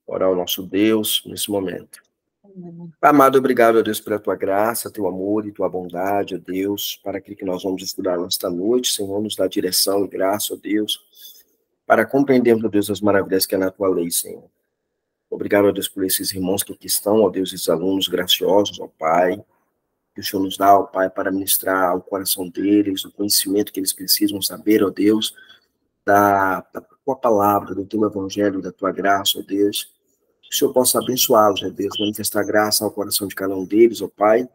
orar ao nosso Deus nesse momento. Amado, obrigado, ó Deus, pela tua graça, teu amor e tua bondade, ó Deus, para aquilo que nós vamos estudar nesta noite. Senhor, nos dá direção e graça, ó Deus, para compreendermos, ó Deus, as maravilhas que é na tua lei, Senhor. Obrigado, ó Deus, por esses irmãos que aqui estão, ó Deus, esses alunos graciosos, ó Pai, que o Senhor nos dá, ó Pai, para ministrar ao coração deles o conhecimento que eles precisam saber, ó Deus, da tua palavra, do teu evangelho, da tua graça, ó Deus. Que o Senhor possa abençoá-los, ó Deus, manifestar graça ao coração de cada um deles, ó Pai,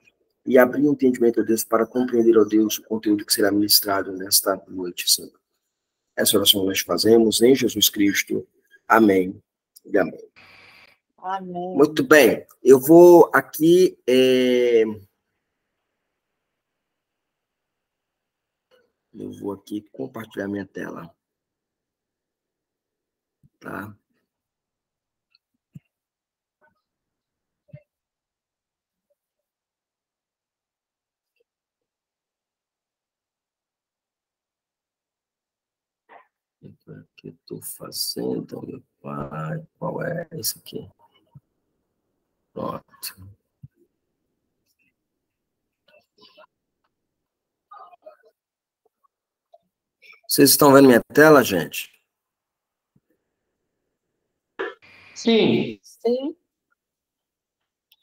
e abrir o entendimento, ó Deus, para compreender, ó Deus, o conteúdo que será ministrado nesta noite, Senhor. Essa oração nós fazemos em Jesus Cristo. Amém e amém. Amém. Muito bem, eu vou aqui... Eu vou aqui compartilhar minha tela. Tá? O que eu estou fazendo, meu pai? Qual é esse aqui? Pronto. Vocês estão vendo minha tela, gente? Sim. Sim.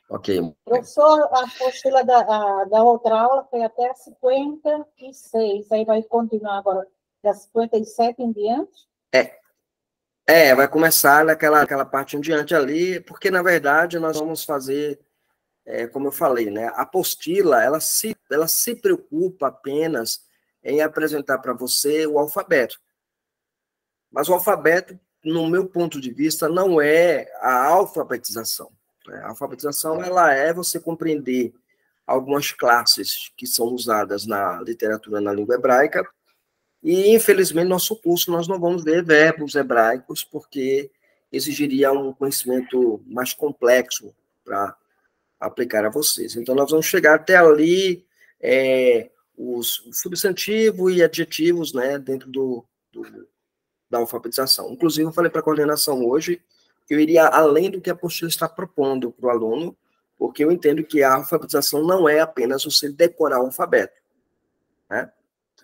Ok. Professor, a apostila da outra aula foi até 56. Aí vai continuar agora das 57 em diante? Vai começar naquela parte em diante ali, porque, na verdade, nós vamos fazer, como eu falei, né? A apostila, ela se preocupa apenas em apresentar para você o alfabeto. Mas o alfabeto, no meu ponto de vista, não é a alfabetização. A alfabetização, ela é você compreender algumas classes que são usadas na literatura na língua hebraica, e, infelizmente, no nosso curso nós não vamos ver verbos hebraicos, porque exigiria um conhecimento mais complexo para aplicar a vocês. Então, nós vamos chegar até ali, os substantivos e adjetivos, né, dentro da alfabetização. Inclusive, eu falei para a coordenação hoje que eu iria além do que a apostila está propondo para o aluno, porque eu entendo que a alfabetização não é apenas você decorar o alfabeto, né?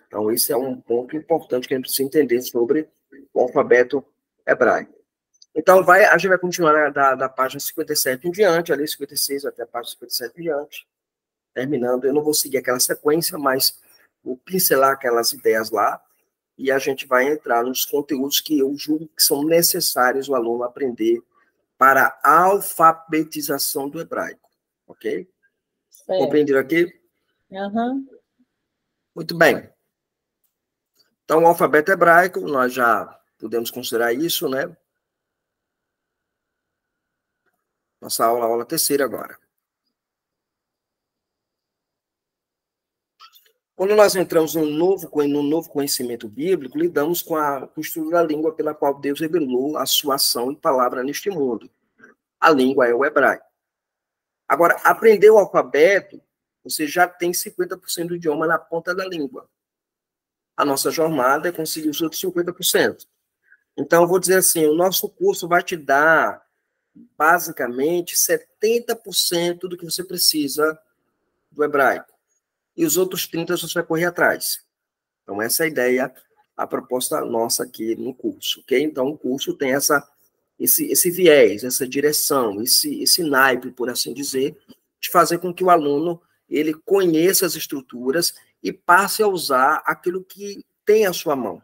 Então, esse é um ponto importante que a gente precisa entender sobre o alfabeto hebraico. Então, a gente vai continuar da página 57 em diante, ali 56 até a página 57 em diante, terminando. Eu não vou seguir aquela sequência, mas vou pincelar aquelas ideias lá, e a gente vai entrar nos conteúdos que eu julgo que são necessários o aluno aprender para a alfabetização do hebraico, ok? Certo. Compreenderam aqui? Uhum. Muito bem. Então, o alfabeto hebraico, nós já podemos considerar isso, né? Nossa aula terceira agora. Quando nós entramos no novo conhecimento bíblico, lidamos com o estudo da língua pela qual Deus revelou a sua ação e palavra neste mundo. A língua é o hebraico. Agora, aprender o alfabeto, você já tem 50% do idioma na ponta da língua. A nossa jornada é conseguir os outros 50%. Então, eu vou dizer assim, o nosso curso vai te dar, basicamente, 70% do que você precisa do hebraico. E os outros 30% você vai correr atrás. Então, essa é a ideia, a proposta nossa aqui no curso, ok? Então, o curso tem esse viés, essa direção, esse naipe, por assim dizer, de fazer com que o aluno ele conheça as estruturas e passe a usar aquilo que tem à sua mão.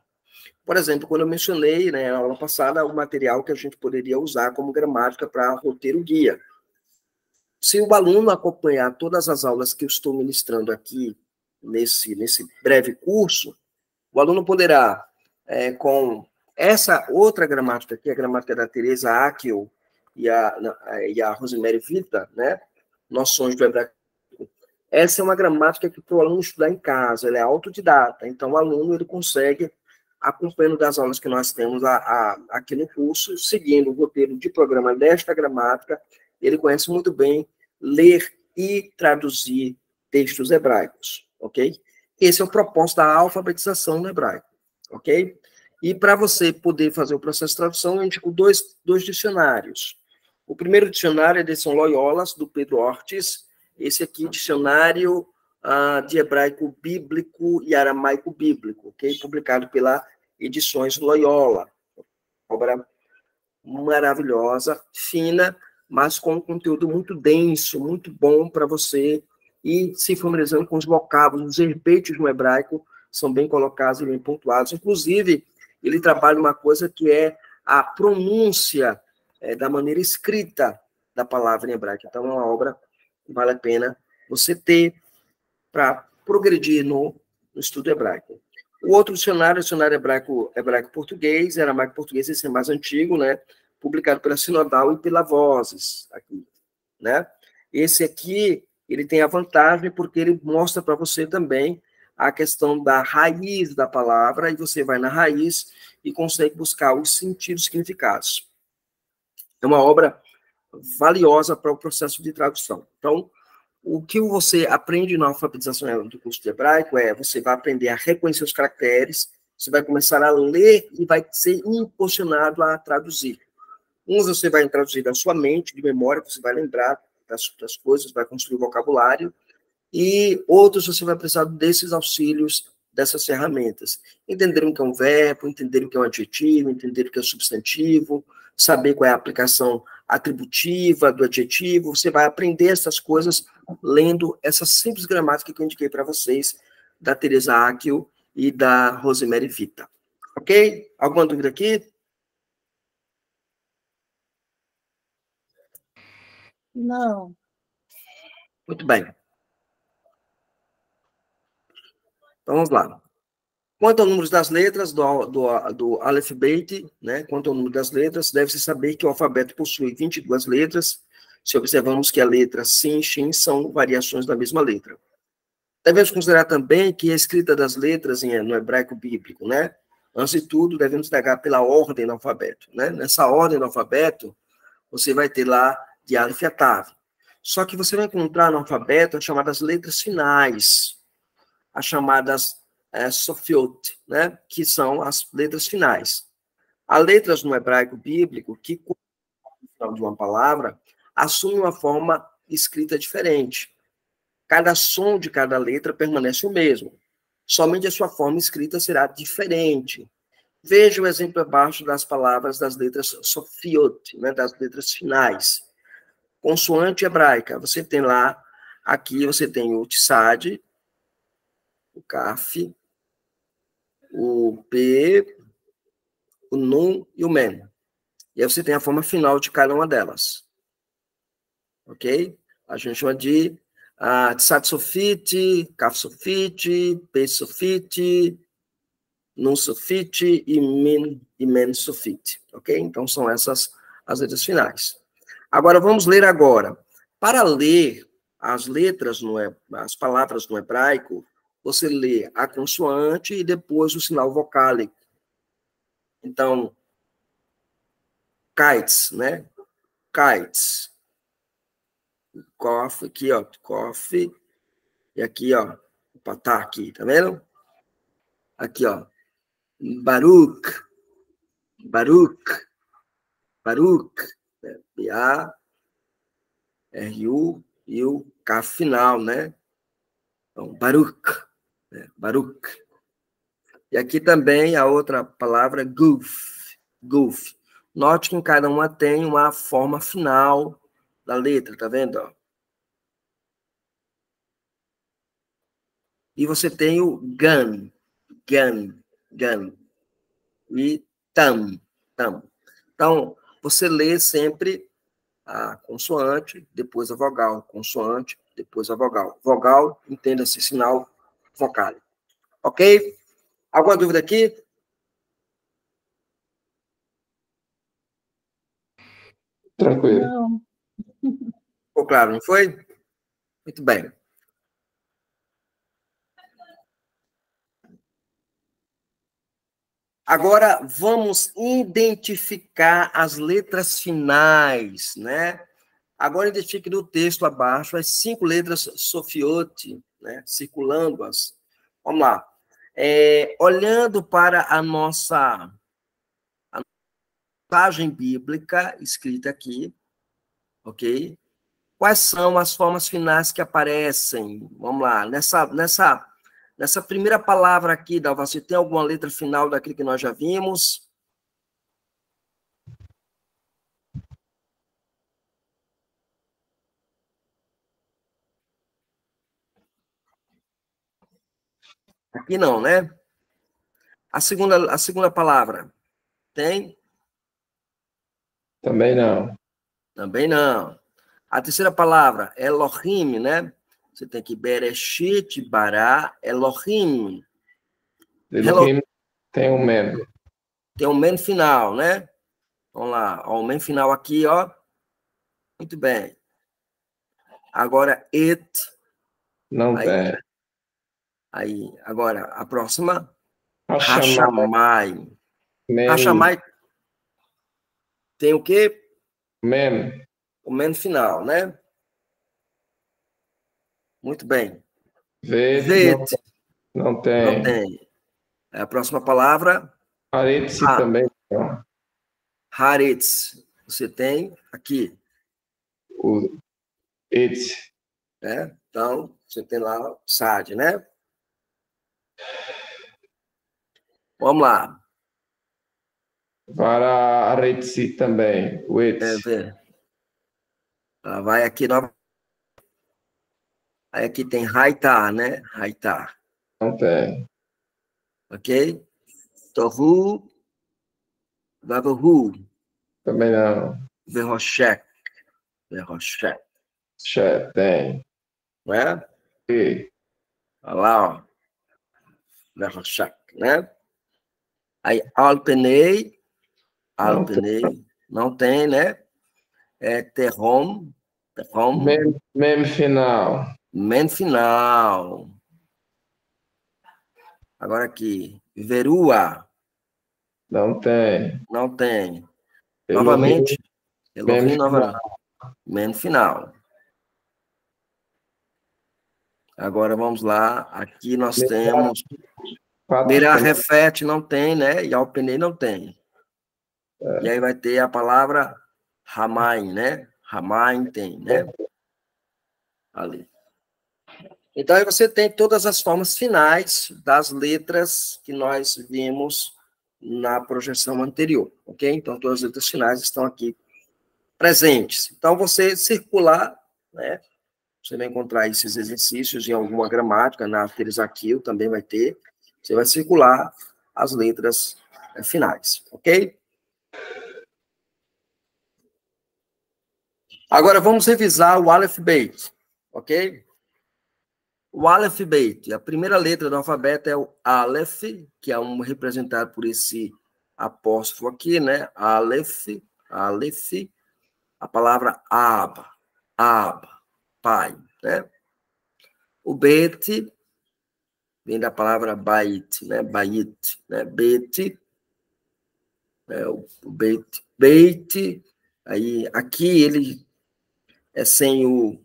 Por exemplo, quando eu mencionei, né, na aula passada, o material que a gente poderia usar como gramática para roteiro guia. Se o aluno acompanhar todas as aulas que eu estou ministrando aqui, nesse breve curso, o aluno poderá, com essa outra gramática aqui, a gramática da Teresa Akel e a Rosemary Vita, né, Noções do Hebraico, essa é uma gramática que para o aluno estudar em casa, ela é autodidata, então o aluno ele consegue, acompanhando das aulas que nós temos aqui no curso, seguindo o roteiro de programa desta gramática, ele conhece muito bem ler e traduzir textos hebraicos, ok? Esse é o propósito da alfabetização no hebraico, ok? E para você poder fazer o processo de tradução, eu indico dois dicionários. O primeiro dicionário é a edição Loyolas, do Pedro Ortiz. Esse aqui, dicionário de hebraico bíblico e aramaico bíblico, ok? Publicado pela Edições Loyola. Obra maravilhosa, fina, mas com um conteúdo muito denso, muito bom para você ir se familiarizando com os vocábulos, os verbetes no hebraico são bem colocados e bem pontuados. Inclusive, ele trabalha uma coisa que é a pronúncia da maneira escrita da palavra em hebraico. Então, é uma obra que vale a pena você ter para progredir no estudo hebraico. O outro dicionário, o dicionário hebraico-português, aramaico-português, esse é mais antigo, né? Publicado pela Sinodal e pela Vozes, aqui, né? Esse aqui, ele tem a vantagem porque ele mostra para você também a questão da raiz da palavra, e você vai na raiz e consegue buscar os sentidos, significados. É uma obra valiosa para o processo de tradução. Então, o que você aprende na alfabetização do curso de hebraico você vai aprender a reconhecer os caracteres, você vai começar a ler e vai ser impulsionado a traduzir. Uns você vai traduzir da sua mente, de memória, você vai lembrar das coisas, vai construir o vocabulário, e outros você vai precisar desses auxílios, dessas ferramentas. Entender o que é um verbo, entender o que é um adjetivo, entender o que é um substantivo, saber qual é a aplicação atributiva do adjetivo, você vai aprender essas coisas lendo essa simples gramática que eu indiquei para vocês, da Teresa Akio e da Rosemary Vita. Ok? Alguma dúvida aqui? Não. Muito bem. Então, vamos lá. Quanto ao número das letras do Aleph-Bet, né? Quanto ao número das letras, deve-se saber que o alfabeto possui 22 letras, se observamos que a letra Sin, Shin são variações da mesma letra. Devemos considerar também que a escrita das letras no hebraico bíblico, né? Antes de tudo, devemos pegar pela ordem do alfabeto, né? Nessa ordem do alfabeto, você vai ter lá de Aleph a Tav. Só que você vai encontrar no alfabeto as chamadas letras finais, as chamadas sofiot, né? Que são as letras finais. Há letras no hebraico bíblico que, no final de uma palavra, assumem uma forma escrita diferente. Cada som de cada letra permanece o mesmo. Somente a sua forma escrita será diferente. Veja o exemplo abaixo das palavras das letras sofiot, né, das letras finais. Consoante hebraica, você tem lá, aqui você tem o tsad, o kaf, o p, o nun e o men. E aí você tem a forma final de cada uma delas. Ok? A gente chama de tsad sofite, kaf sofite, p sofite, nun sofite e men sofite. Ok? Então são essas as letras finais. Agora vamos ler agora. Para ler as letras, as palavras no hebraico, você lê a consoante e depois o sinal vocálico. Então, kites, né? Kites. Coffee, aqui, ó. Coffee. E aqui, ó. O patá aqui, tá vendo? Aqui, ó. Baruch. Baruch. Baruch. B-A-R-U e o K final, né? Então, Baruch. Né? Baruch. E aqui também a outra palavra, guf. Guf. Note que em cada uma tem uma forma final da letra, tá vendo? Ó? E você tem o gan, gan, gan. E tam, tam. Então, você lê sempre a consoante, depois a vogal. Consoante, depois a vogal. Vogal, entenda-se sinal vocálico. Ok? Alguma dúvida aqui? Tranquilo. Não. Ficou claro, não foi? Muito bem. Agora, vamos identificar as letras finais, né? Agora, identifique no texto abaixo as 5 letras sofiote, né? Circulando-as. Vamos lá. Olhando para a nossa passagem bíblica escrita aqui, ok? Quais são as formas finais que aparecem? Vamos lá, nessa primeira palavra aqui, Dalva, você tem alguma letra final daquilo que nós já vimos? Aqui não, né? A segunda palavra, tem? Também não. Também não. A terceira palavra, Elohim, né? Você tem que Bereshit, Bará, Elohim. Elohim tem um mem. Tem um men final, né? Vamos lá, ó, o men final aqui, ó. Muito bem. Agora, it. Não Aí, tem. aí, agora, a próxima, Hashamai, Hashamai. mem, Hashamai tem o quê? mem. O men final, né? Muito bem. Vet, Vet, não não tem. tem. A próxima palavra, Haretzi também não. Haaretz. Você tem aqui, O Etz. né? Então, você tem lá Sad, né? Vamos lá. Para Haretzi também. O Etz. Ver. Ela vai aqui nova. Aí aqui tem Haitar, né? Haitar. Não tem. Ok? Tohu, Vavuhu, Também não. Verroshek. Verroshek. Che, tem. Não é? E, Olha lá, ó. Verroshek, né? Aí Alpenei. não tem. Alpenei. Não tem, né? É Terrom. Terrom. Mem final. Men final. Agora aqui. Verua. Não tem. Não tem. Elohim, Novamente. mem Elohim, final. novamente. Men final. Agora vamos lá. Aqui nós temos. Quatro Merah também. Refet não tem, né? E Alpenei não tem. E aí vai ter a palavra Hamain, né? Hamain tem, né? Ali. Então, aí você tem todas as formas finais das letras que nós vimos na projeção anterior, ok? Então, todas as letras finais estão aqui presentes. Então, você circular, né? Você vai encontrar esses exercícios em alguma gramática, na Teresaquil também vai ter. Você vai circular as letras finais, ok? Agora, vamos revisar o Aleph Beit, ok? O Aleph Beit, a primeira letra do alfabeto é o Aleph, que é representado por esse apóstrofo aqui, né? Aleph, Aleph, a palavra Ab, Ab, pai, né? O Bet vem da palavra Bait, né? Bait, né? Bet, o Beit, Beit, aí aqui ele é sem o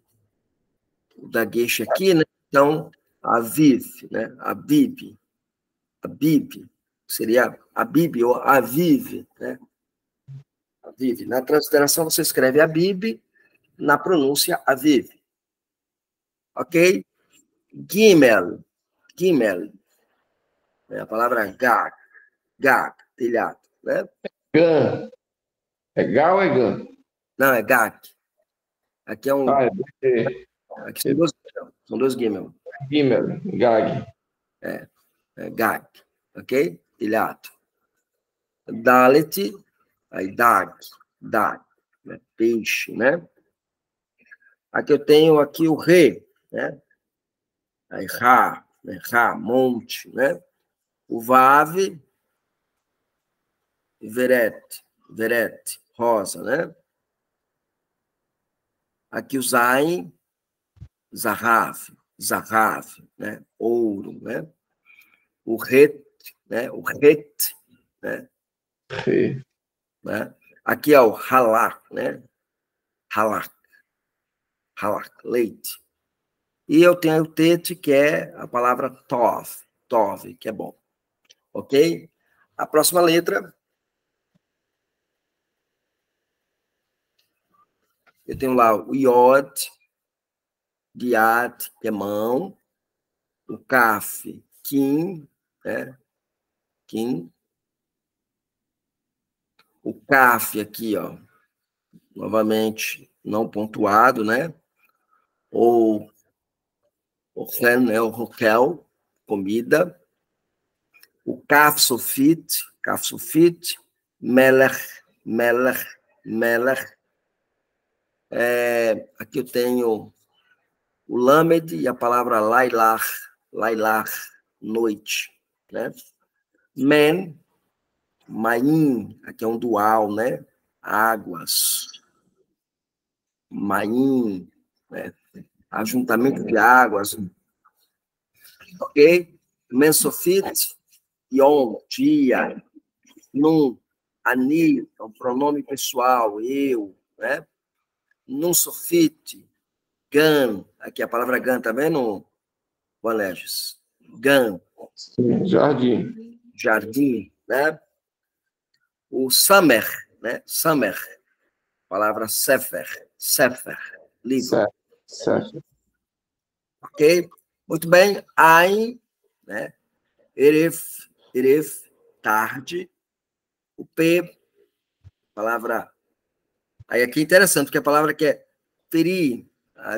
dagueche aqui, né? Então, Aviv, né? Abib, seria Abib ou Aviv, né? Aviv. Na transliteração você escreve Abib, na pronúncia Aviv. Ok? Gimel, Gimel, é a palavra Gag, telhado, né? Gan. É Gal ou é Gan? Não, é Gag. Aqui é Ah, um, é aqui são dois Gimel. Gimel, Gag. É Gag, ok? Telhado. Dalet, aí Dag, né? Peixe, né? Aqui eu tenho aqui o Re, né? Aí Ra, né? Ra, monte, né? O Vav, Veret, rosa, né? Aqui o Zain, Zahav, né? Ouro, né? O Het, né? O Het, né? Re. né? Aqui é o Halak, né? Halak, leite. E eu tenho o Tet, que é a palavra Tov, que é bom. Ok? A próxima letra Eu tenho lá o Yod, Giat, que é mão, o Kaf, Kim, né? Kim. O Kaf aqui, ó, novamente, não pontuado, né? Ou o Ren, né? O Roquel, comida. O Kaf Sofit, Melech, aqui eu tenho o Lamed e a palavra Lailar, noite, né? Men, Maim, aqui é um dual, né? Águas. Maim, né? Ajuntamento de águas. Ok? Mensofit, Yom, dia. Num, Ani, é um pronome pessoal, eu, né? Num sofit, Gan, aqui a palavra Gan, tá vendo, Valégios? Gan. Sim, jardim. Jardim, né? O Samer, né? Samer, palavra Sefer, livro. Certo. Ok? Muito bem. Ain, né? Eref, tarde. O P, palavra... Aí aqui é interessante, porque a palavra que é peri,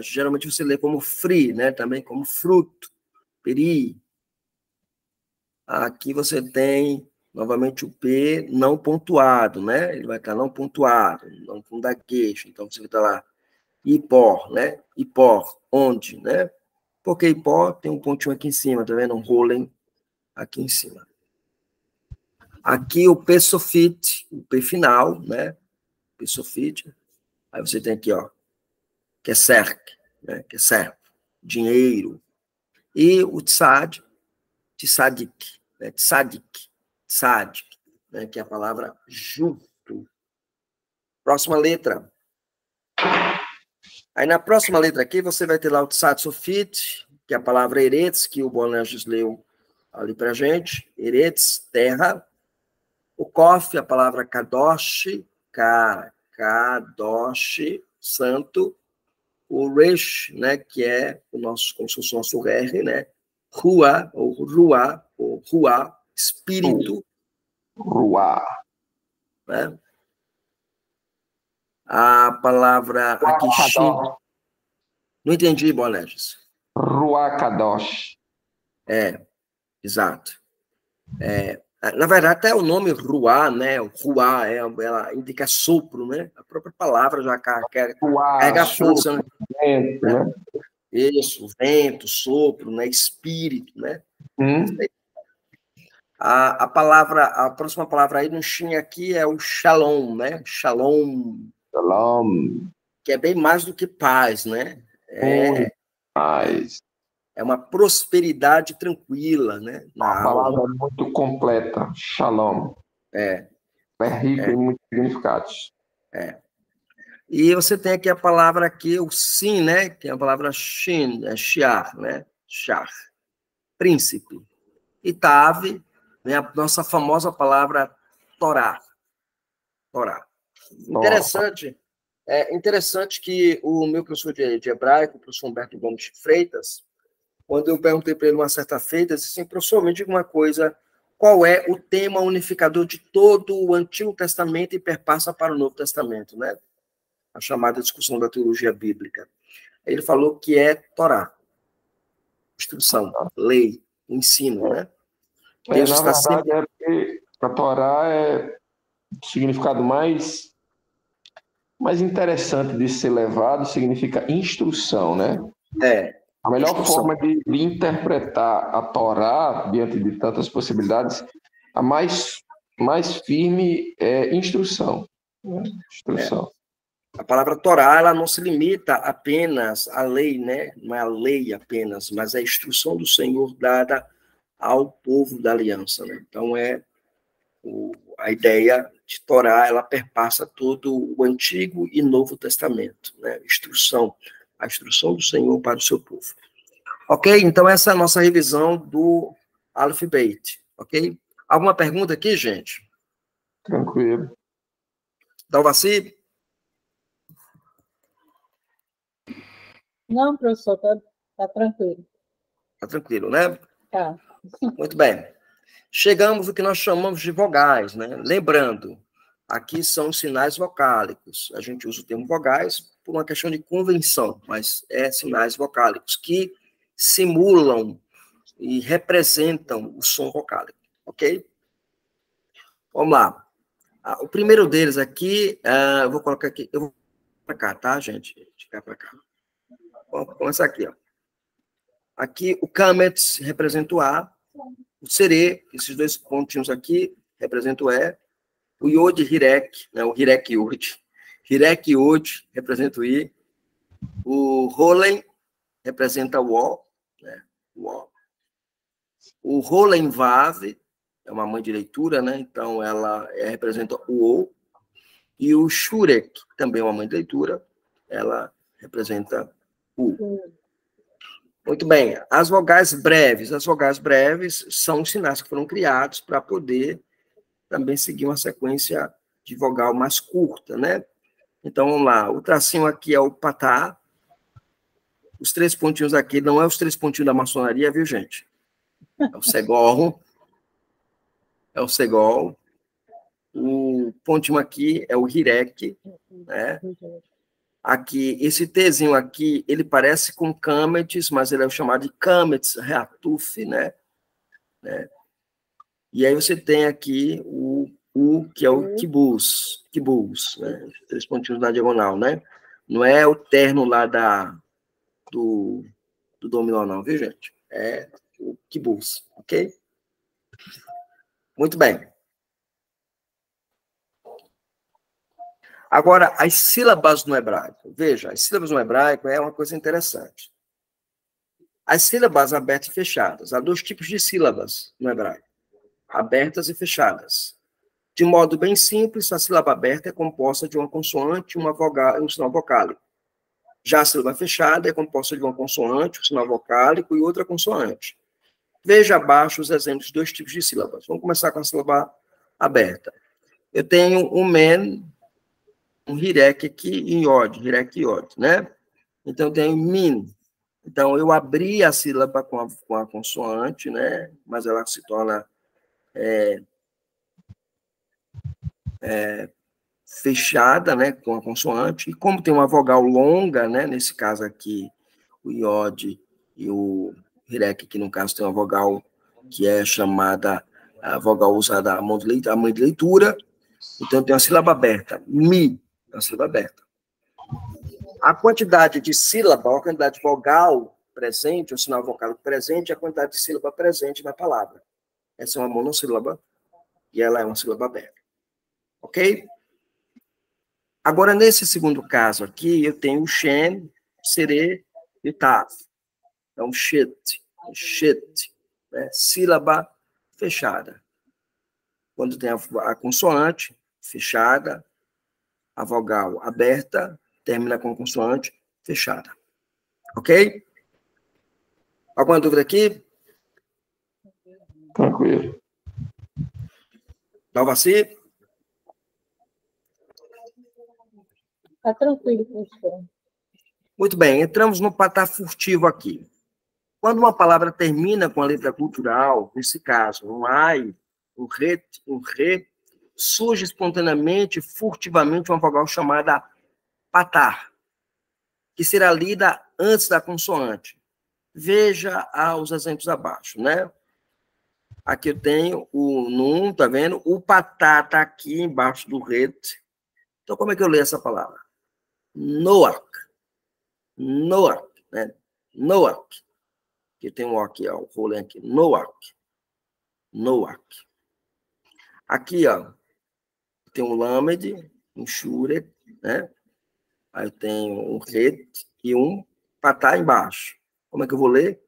geralmente você lê como free, né? Também como fruto. Peri. Aqui você tem, novamente, o P não pontuado, né? Ele vai estar não pontuado, não com da queixa. Então, você vai estar lá, Ipor, né? Ipor, onde, né? Porque Ipor tem um pontinho aqui em cima, tá vendo? Um rolem aqui em cima. Aqui o P sofit, o P final, né? P sofit. Aí você tem aqui, ó, que é cerc, né? Que é cerco, dinheiro. E o tsad, tsadik, né? Tsadik, né? Que é a palavra justo. Próxima letra. Aí na próxima letra aqui você vai ter lá o tsad sofit, que é a palavra eretz, que o Bolanges leu ali pra gente. Eretz, terra. O kof, a palavra kadosh, kadosh, santo. O resh, né, que é o nosso, como se fosse o nosso R, né? Rua, ou ruá, espírito. Ruá. Né? A palavra aqui, shin. Não entendi, Bolanges. Ruá Kadosh. Exato. Na verdade, até o nome ruá, né? O ruá, ela indica sopro, né? A própria palavra já carrega a força, né? Vento, né? Isso, vento, sopro, né? Espírito, né? A próxima palavra aí no Shin aqui é o shalom, né? Shalom, Shalom. que é bem mais do que paz, né? É uma prosperidade tranquila, né? A palavra é muito completa. Shalom. É rica em muitos significados. E você tem aqui a palavra aqui, o sim, né? Que é a palavra shin, shiar, né? Shar, príncipe. E tave, né? A nossa famosa palavra Torá. Interessante que o meu professor de hebraico, o professor Humberto Gomes de Freitas, quando eu perguntei para ele uma certa feita, disse assim, professor, me diga uma coisa, qual é o tema unificador de todo o Antigo Testamento e perpassa para o Novo Testamento, né? A chamada discussão da teologia bíblica. Ele falou que é Torá, instrução, lei, ensino, né? Deus Na está verdade, sempre... porque a Torá é o significado mais interessante de ser levado, significa instrução, né? A melhor forma de interpretar a Torá, diante de tantas possibilidades, a mais firme é instrução. Né? Instrução. A palavra Torá, ela não se limita apenas à lei, né? Não é a lei apenas, mas é a instrução do Senhor dada ao povo da aliança, né? Então, a ideia de Torá, ela perpassa todo o Antigo e Novo Testamento, né? A instrução do Senhor para o seu povo. Ok? Então, essa é a nossa revisão do Aleph Beit, ok? Alguma pergunta aqui, gente? Tranquilo. Dalvaci? Não, professor, tá tranquilo. Tá tranquilo, né? Tá. Muito bem. Chegamos ao que nós chamamos de vogais, né? Lembrando, aqui são sinais vocálicos. A gente usa o termo vogais por uma questão de convenção, mas é sinais vocálicos que simulam e representam o som vocálico, ok? Vamos lá. O primeiro deles aqui, eu vou colocar aqui, eu vou para cá, tá, gente? De cá para cá. Vamos começar aqui, ó. Aqui o Kametz representa o A, o Serê, esses dois pontinhos aqui representam o E, o Yod Hirek, né, o Hirek Yod. Hirek Yod representa o I, o Rolen representa o O, né, o O. O Rolen Vav é uma mãe de leitura, né, então ela representa o O, e o Shurek, também é uma mãe de leitura, ela representa o U. Muito bem, as vogais breves. As vogais breves são os sinais que foram criados para poder também seguir uma sequência de vogal mais curta, né? Então, vamos lá. O tracinho aqui é o patá. Os 3 pontinhos aqui não é os 3 pontinhos da maçonaria, viu, gente? É o segol. É o segol. O pontinho aqui é o hirek, né? Aqui, esse Tzinho aqui, ele parece com Kametz, mas ele é chamado de Kametz Reatuf, né? E aí você tem aqui o que é o Kibuz, né? 3 pontinhos na diagonal, né? Não é o terno lá do dominó, não, viu, gente? É o Kibuz, ok? Muito bem. Agora, as sílabas no hebraico. Veja, as sílabas no hebraico é uma coisa interessante. As sílabas abertas e fechadas. Há 2 tipos de sílabas no hebraico. Abertas e fechadas. De modo bem simples, a sílaba aberta é composta de uma consoante, uma vogal e um sinal vocálico. Já a sílaba fechada é composta de uma consoante, um sinal vocálico e outra consoante. Veja abaixo os exemplos de 2 tipos de sílabas. Vamos começar com a sílaba aberta. Eu tenho um men, um hirek aqui e iod, hirek e iod, né? Então, eu tenho min. Então, eu abri a sílaba com a consoante, né? Mas ela se torna fechada, né? Com a consoante. E como tem uma vogal longa, né? Nesse caso aqui, o iod e o hirek, que no caso tem uma vogal que é chamada, a vogal usada a mão de leitura. Então, tem uma sílaba aberta. Mi, uma sílaba aberta. A quantidade de sílaba, a quantidade de vogal presente, o sinal vocálico presente, é a quantidade de sílaba presente na palavra. Essa é uma monossílaba e ela é uma sílaba aberta. Ok? Agora, nesse segundo caso aqui, eu tenho o shen, serê e tav. Então, shit, né? Sílaba fechada. Quando tem a consoante fechada, a vogal aberta, termina com consoante fechada. Ok? Alguma dúvida aqui? Tranquilo. Dalvaci? Está tranquilo, professor. Muito bem, entramos no patar furtivo aqui. Quando uma palavra termina com a letra cultural, nesse caso, um ai, um re, surge espontaneamente, furtivamente, uma vogal chamada patar, que será lida antes da consoante. Veja os exemplos abaixo, né? Aqui eu tenho o num, tá vendo? O patá tá aqui embaixo do ret. Então, como é que eu leio essa palavra? Noach, né? Noach. Aqui tem um O aqui, ó, o rolê aqui. Noach. Aqui, ó, tem um lamed, um shure, né? Aí tem um ret e um patá embaixo. Como é que eu vou ler?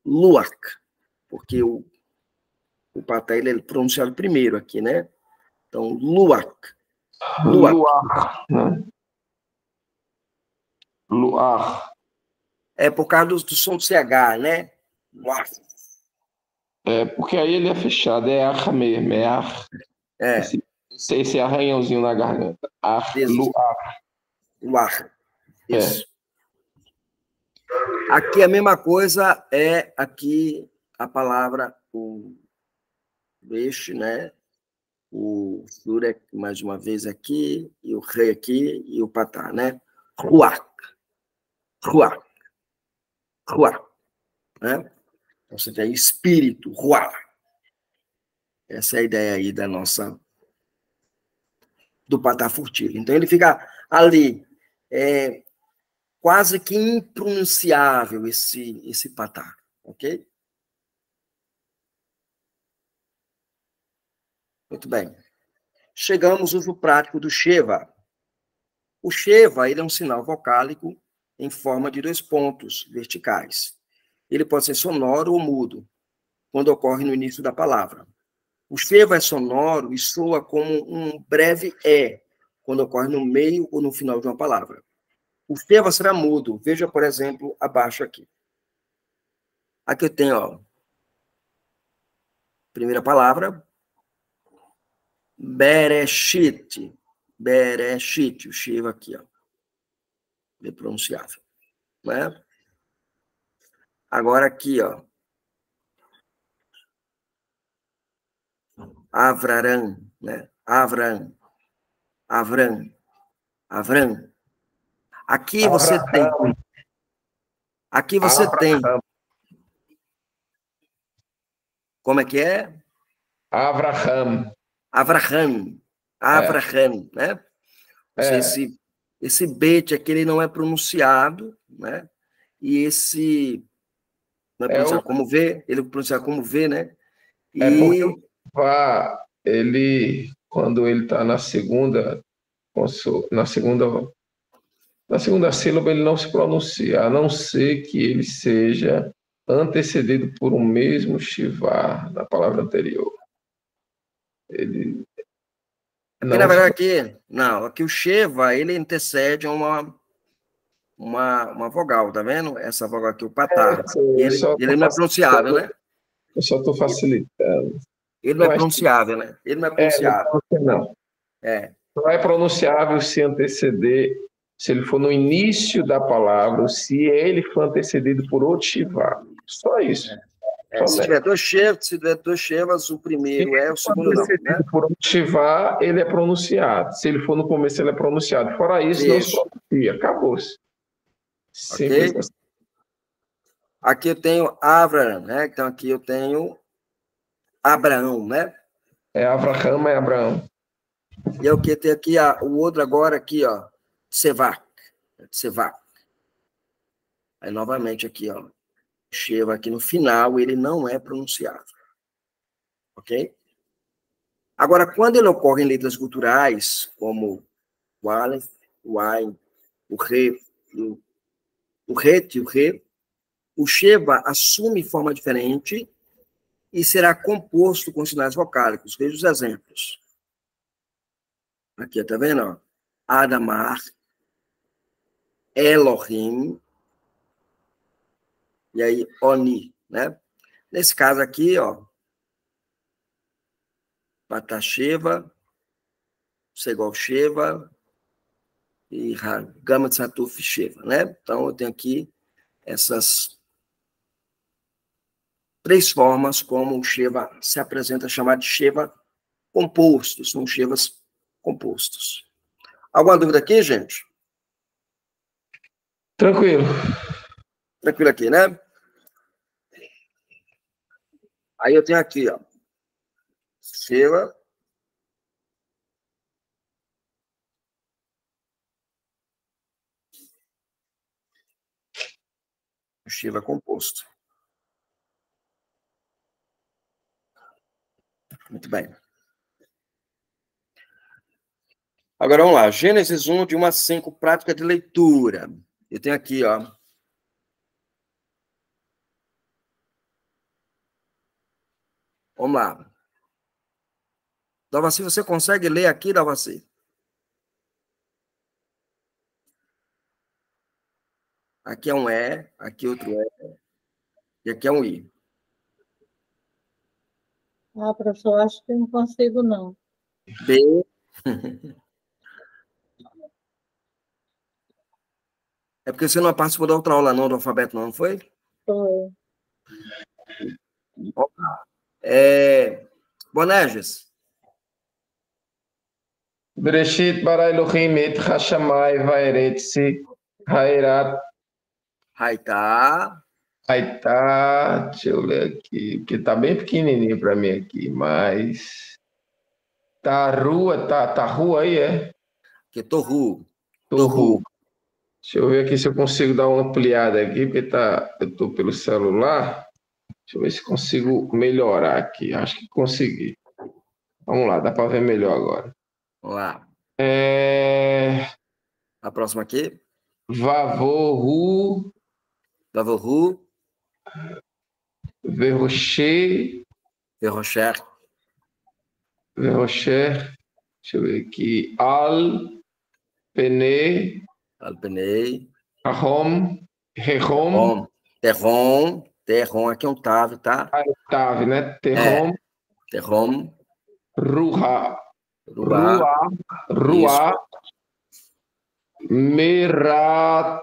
Luach, porque o patá ele é pronunciado primeiro aqui, né? Então, Luach. Luar, né? Luar. É por causa do som do CH, né? Luar. É, porque aí ele é fechado, é ar mesmo, é ar. É. Esse arranhãozinho na garganta. Ar, Isso. luar. Luar. Isso. Aqui a mesma coisa é aqui a palavra, o peixe, né? O surek, mais uma vez aqui, e o rei aqui, e o patá, né? Ruach. Ruach. Ruach. Né? Então, você tem espírito, ruach. Essa é a ideia aí da nossa... do patá furtivo. Então, ele fica ali, quase que impronunciável esse patá, ok? Muito bem. Chegamos ao uso prático do Sheva. O Sheva, ele é um sinal vocálico em forma de 2 pontos verticais. Ele pode ser sonoro ou mudo, quando ocorre no início da palavra. O Sheva é sonoro e soa como um breve E, quando ocorre no meio ou no final de uma palavra. O Sheva será mudo. Veja, por exemplo, abaixo aqui. Aqui eu tenho, ó, primeira palavra, Bereshit. Bereshit, o Sheva aqui, ó. Bem pronunciável, né? Agora aqui, ó. Avraram, né? Avram. Avram. Avram. Aqui você tem. Aqui você tem. Como é que é? Avraham. Avraham. Avraham, né? Esse bet aqui, ele não é pronunciado, né? E esse não é pronunciado como V, ele é pronunciado como V, né? Porque o Vá, ele, quando ele está na segunda sílaba, ele não se pronuncia, a não ser que ele seja antecedido por um mesmo Shiva na palavra anterior. Ele não. Na verdade, aqui o Sheva, ele antecede uma vogal, tá vendo? Essa vogal aqui, o patá. Ele não é pronunciável, né? Eu só estou facilitando. Ele não é pronunciável, né? Ele não é pronunciável. Não. Não é pronunciável se anteceder, se ele for no início da palavra, se ele for antecedido por outro Shiva. Só isso. Se tiver 2 Shevas, o primeiro o segundo não. Né? Por outro Shiva, ele é pronunciado. Se ele for no começo, ele é pronunciado. Fora isso, não se pronuncia. Acabou-se. Simples assim. Aqui eu tenho Avraham, né? Então aqui eu tenho Abraão, né? Avraham é Abraão. E é o que tem aqui, o outro agora aqui, ó, Tsevak. Aí novamente aqui, ó, Sheva aqui no final, ele não é pronunciado. Ok? Agora, quando ele ocorre em letras guturais, como o Aleph, o Ain, o Re, o Het e o Re, o Sheva assume forma diferente e será composto com sinais vocálicos. Veja os exemplos. Aqui, tá vendo? Ó? Adamar, Elohim, e aí Oni, né? Nesse caso aqui, ó, Patasheva, Segol Sheva e Gama Satuf Sheva, né? Então, eu tenho aqui essas 3 formas como o Sheva se apresenta, chamado de Sheva compostos, são Shevas compostos. Alguma dúvida aqui, gente? Tranquilo. Tranquilo aqui, né? Aí eu tenho aqui, ó, Sheva, Sheva composto. Muito bem. Agora vamos lá. Gênesis 1, de 1 a 5, prática de leitura. Eu tenho aqui, ó. Vamos lá. Dalvaci, você consegue ler aqui, Dalvaci? Aqui é um E, aqui outro E, e aqui é um I. Professor, acho que não consigo, não. B. É porque você não participou da outra aula, não, do alfabeto, não foi? Foi. Bonerges. Bereshit bara Elohim et hashamai vaeretzi hairat Haitá. haitá. Deixa eu ler aqui, porque tá bem pequenininho para mim aqui, mas tá rua, tá rua aí, é? Que Torru. Torru. Deixa eu ver aqui se eu consigo dar uma ampliada aqui, porque eu tô pelo celular. Deixa eu ver se consigo melhorar aqui. Acho que consegui. Vamos lá, dá para ver melhor agora. Vamos lá. A próxima aqui. Vavorru. Vavorru. Verrocher. Verrocher. Verrocher. Deixa eu ver aqui. Alpenei. Alpenei. Arrom. Rerom. Terrom. Terrom, aqui é um tave, tá? Tave, né? Terrom. Terrom. Ruá. Ruá. Merachefet.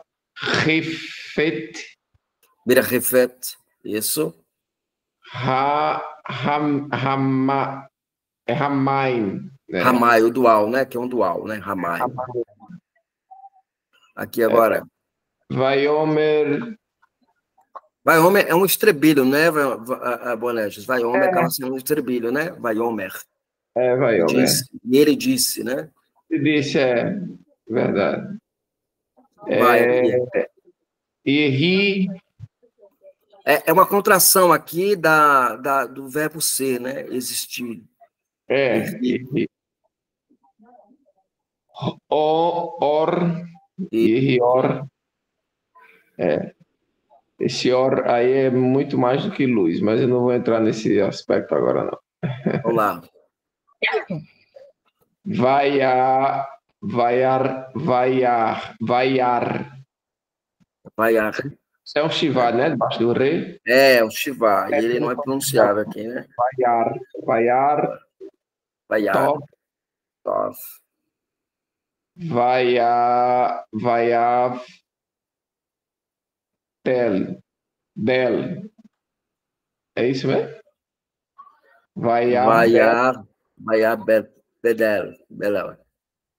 Merachefet. Isso. Ramain. Né? Ramai, o dual, né? Que é um dual, né? Ramai. Aqui agora. Vaiomer. Vaiomer é um estrebilho, né, Bonerges? Vaiomer acaba sendo um estrebilho, né? Vaiomer. Vaiomer. E ele disse, né? Ele disse, verdade. E é uma contração aqui do verbo ser, né? Existir. Esse or aí é muito mais do que luz, mas eu não vou entrar nesse aspecto agora, não. Vamos lá. Vaiar. Isso é um Shiva, né? Debaixo do rei. É, o Shiva. E ele não é pronunciável aqui, né? Vaiar. Tov. Vaiar. Del. É isso mesmo? Vaiar Bedel.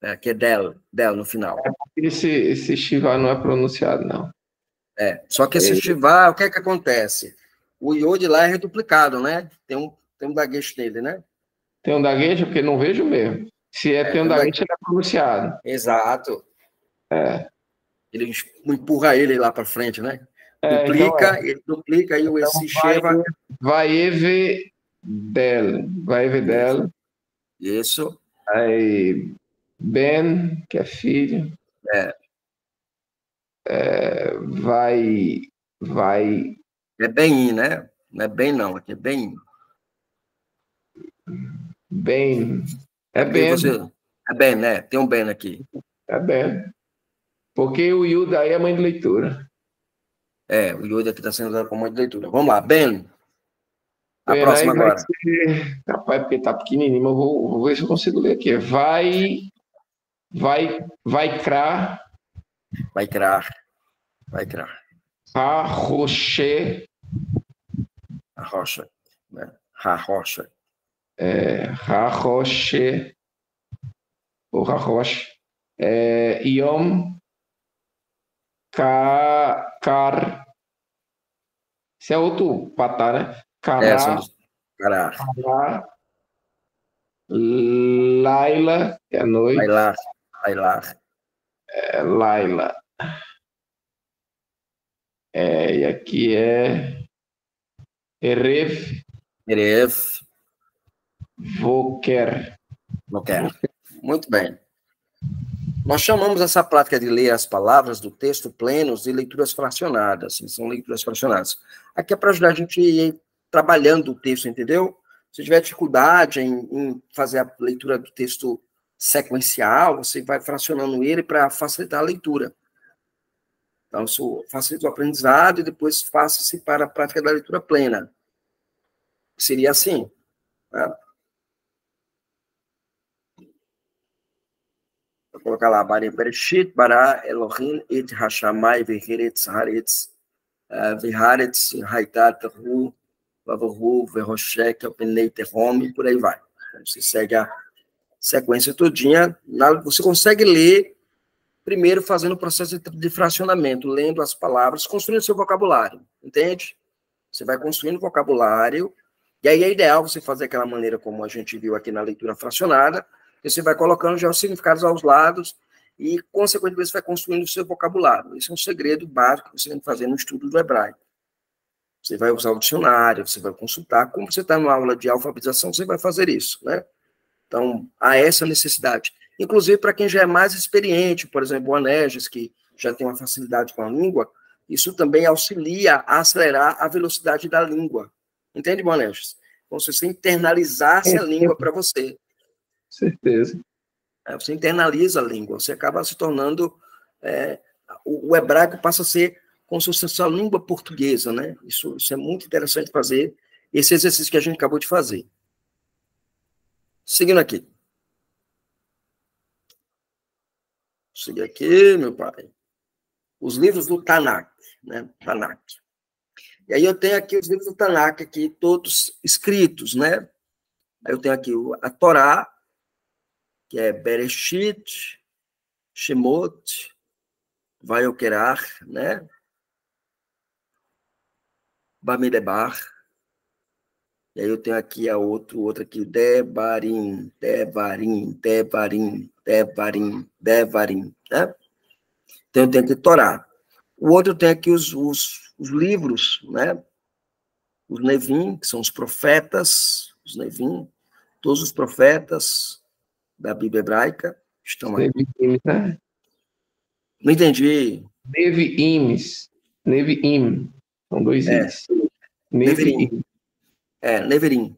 Aqui é del no final. Esse Shiva não é pronunciado, não. Só que esse Shiva, o que é que acontece? O Yod lá é reduplicado, né? Tem um dagueche nele, né? Tem um dagueche, porque não vejo mesmo. Se tem um dagueche, ele é pronunciado. Exato. Ele empurra ele lá para frente, né? Ele duplica e esse Shiva... Vai del. Isso. Aí, Ben, que é filho. Vai. É bem, né? Não é bem, não. Aqui é bem. Bem. É bem. É bem, né? Tem um bem aqui. É bem. Porque o Yuda aí é mãe de leitura. O Yuda aqui está sendo usado como mãe de leitura. Vamos lá, Ben. A próxima agora. Rapaz, porque tá pequenininho, mas vou ver se eu consigo ler aqui. Vai crar. Arroche. A rocha. Né? Arrocha. Arroche. Ou arroche. Yom. Car. Esse é outro patá, né? Cará. Laila, que é a noite. Laila. E aqui é Erev. Voker. Muito bem. Nós chamamos essa prática de ler as palavras do texto plenos de leituras fracionadas. São leituras fracionadas. Aqui é para ajudar a gente a ir trabalhando o texto, entendeu? Se tiver dificuldade em fazer a leitura do texto sequencial, você vai fracionando ele para facilitar a leitura. Então, isso facilita o aprendizado e depois passa-se para a prática da leitura plena. Seria assim. Né? Vou colocar lá, Bereshit, bara Elohim et hashamai veheretz haaretz veharetz haitat hu vavohu veroshek alpenei terhom, por aí vai. Então, você segue a sequência todinha. Você consegue ler primeiro fazendo o processo de fracionamento, lendo as palavras, construindo seu vocabulário, entende? Você vai construindo vocabulário, e aí é ideal você fazer aquela maneira como a gente viu aqui na leitura fracionada, que você vai colocando já os significados aos lados, e, consequentemente, você vai construindo o seu vocabulário. Esse é um segredo básico que você tem que fazer no estudo do hebraico. Você vai usar o dicionário, você vai consultar. Como você está numa aula de alfabetização, você vai fazer isso, né? Então, há essa necessidade. Inclusive, para quem já é mais experiente, por exemplo, o Anerges, que já tem uma facilidade com a língua, isso também auxilia a acelerar a velocidade da língua. Entende, Anerges? Como se você internalizasse a língua para você. Certeza. Você internaliza a língua, você acaba se tornando... o hebraico passa a ser como se fosse a sua língua portuguesa, né? Isso é muito interessante fazer, esse exercício que a gente acabou de fazer. Seguindo aqui. Seguir aqui, meu pai. Os livros do Tanakh, né? Tanakh. E aí eu tenho aqui os livros do Tanakh, aqui, todos escritos, né? Aí eu tenho aqui a Torá, que é Bereshit, Shemot, Vayokerach, né? Bamidebar. E aí eu tenho aqui outro aqui, Devarim, né? Então eu tenho aqui Torá. O outro tem aqui os livros, né? Os Nevim, que são os profetas, os Nevim, todos os profetas da Bíblia hebraica estão aqui. Né? Não entendi. Neviims. Neviim. São dois Is. Nevirim. Nevirim.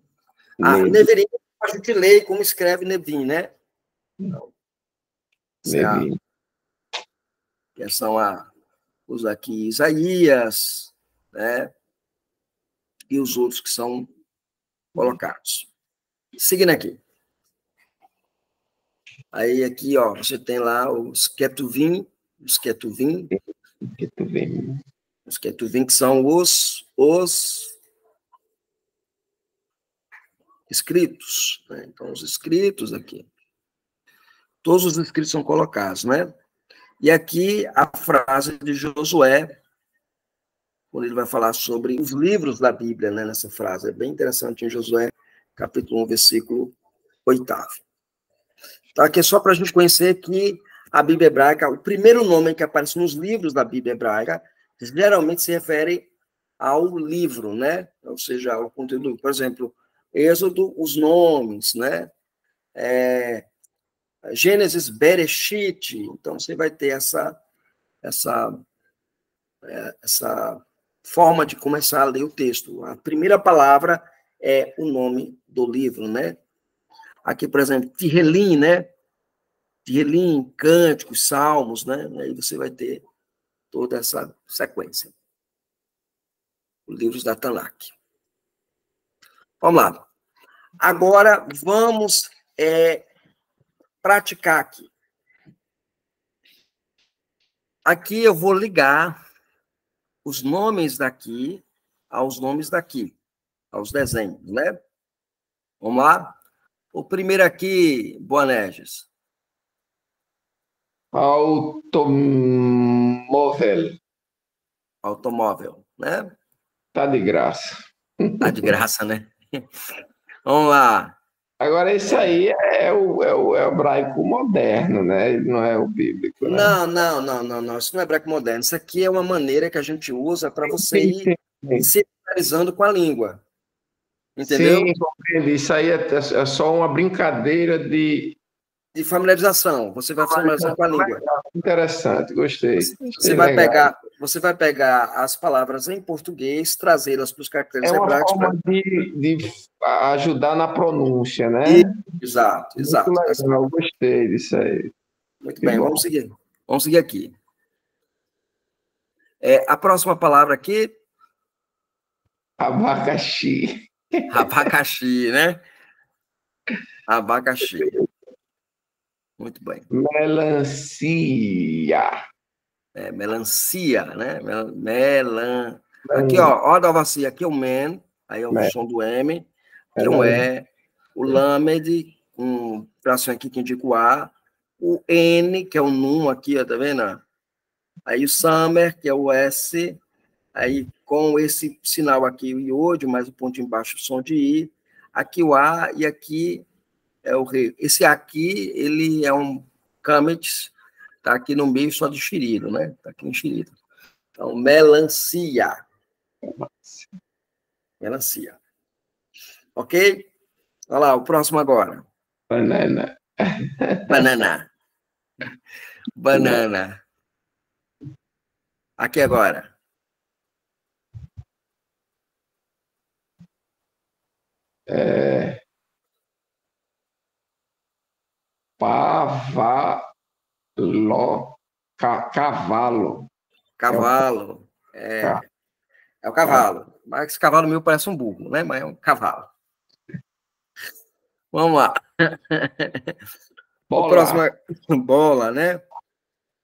Nevirim, a gente lê como escreve Nevim, né? Então, Nevim. Que são os aqui Isaías, né? E os outros que são colocados. Seguindo aqui. Aí aqui, ó, você tem lá os Ketuvim, que são os escritos, né? Então, os escritos aqui. Todos os escritos são colocados, né? E aqui a frase de Josué, quando ele vai falar sobre os livros da Bíblia, né, nessa frase. É bem interessante em Josué, capítulo 1, versículo 8. Então, aqui é só para a gente conhecer que a Bíblia hebraica, o primeiro nome que aparece nos livros da Bíblia hebraica, geralmente se refere ao livro, né? Ou seja, ao conteúdo. Por exemplo, Êxodo, os nomes, né? Gênesis, Bereshit. Então, você vai ter essa forma de começar a ler o texto. A primeira palavra é o nome do livro, né? Aqui, por exemplo, Tihelim, né? Tihelim, cânticos, salmos, né? Aí você vai ter toda essa sequência. Os livros da Tanakh. Vamos lá. Agora, vamos praticar aqui. Aqui eu vou ligar os nomes daqui aos nomes daqui, aos desenhos, né? Vamos lá? O primeiro aqui, Boanerges. Automóvel. Automóvel, né? Tá de graça. Tá de graça, né? Vamos lá. Agora, esse aí é o hebraico moderno, né? Não é o bíblico, né? Não. Isso não é hebraico moderno. Isso aqui é uma maneira que a gente usa para você ir se familiarizando com a língua. Entendeu? Sim, compreendi. Isso aí é só uma brincadeira de familiarização. Você vai familiarizando com a língua. Interessante, gostei. Você vai pegar as palavras em português, trazê-las para os caracteres hebraicos. É uma forma de ajudar na pronúncia, né? Exato. Muito legal, eu gostei disso aí. Muito bem, vamos seguir. Vamos seguir aqui. A próxima palavra aqui. Abacaxi. Abacaxi, né? Abacaxi. Muito bem. Melancia. Melancia, né? Aqui, ó, da vacia, aqui é o men, aí é o som do M, aqui é o E, o lamed, um tracinho aqui que indica o A, o N, que é o num aqui, ó, tá vendo? Aí o summer, que é o S, aí com esse sinal aqui, o iode, mais o ponto embaixo, o som de I, aqui o A, e aqui é o Re. Esse aqui, ele é um camet, tá aqui no meio só de xerido, né? Tá aqui no xerido. Então, melancia. Melancia. Ok? Olha lá, o próximo agora. Banana. Banana. Banana. Aqui agora. Cavalo. Cavalo. É o cavalo. Mas esse cavalo meu parece um burro, né? Mas é um cavalo. Vamos lá. Bola. O próximo é bola, né?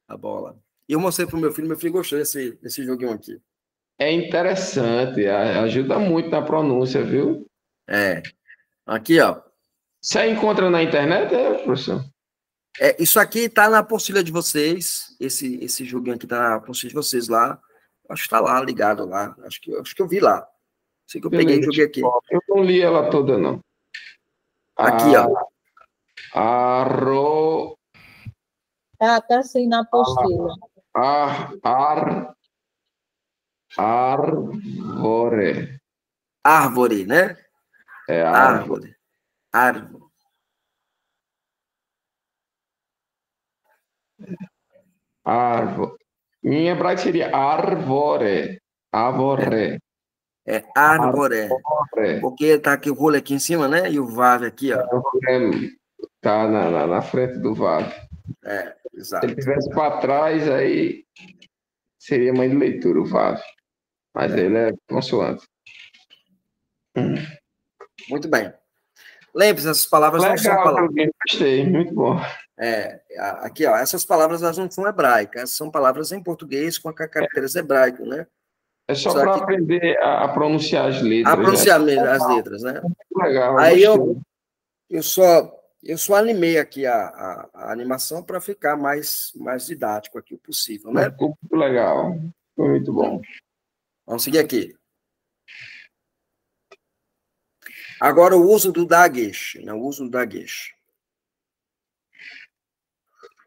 A bola. E eu mostrei pro meu filho gostou desse joguinho aqui. É interessante, ajuda muito na pronúncia, viu? Aqui, ó. Você encontra na internet, professor? Isso aqui está na apostila de vocês. Esse joguinho aqui está na apostila de vocês lá. Acho que está lá, ligado lá. Acho que eu vi lá. Sei que eu peguei e joguei aqui. Eu não li ela toda, não. Aqui, ó. Tá sim na apostila. Árvore. Árvore, né? É árvore. Árvore. Árvore. Em hebraico seria árvore. Árvore. Árvore. Porque tá aqui o rolo aqui em cima, né? E o vav aqui, ó. Tá na frente do vav. Exato. Se ele tivesse para trás, aí seria mãe de leitura, o vav. Mas ele é consoante. Muito bem. Lembre-se, essas palavras legal, não são palavras. Gostei, muito bom. Aqui, ó, essas palavras elas não são hebraicas, são palavras em português com caracteres hebraicos, né? É só para aprender a pronunciar as letras. A pronunciar as letras, né? Muito legal. Aí eu só animei aqui a animação para ficar mais didático aqui o possível, né? Ficou muito legal. Foi muito bom. Vamos seguir aqui. Agora o uso do dagesh, né? O uso do dagesh.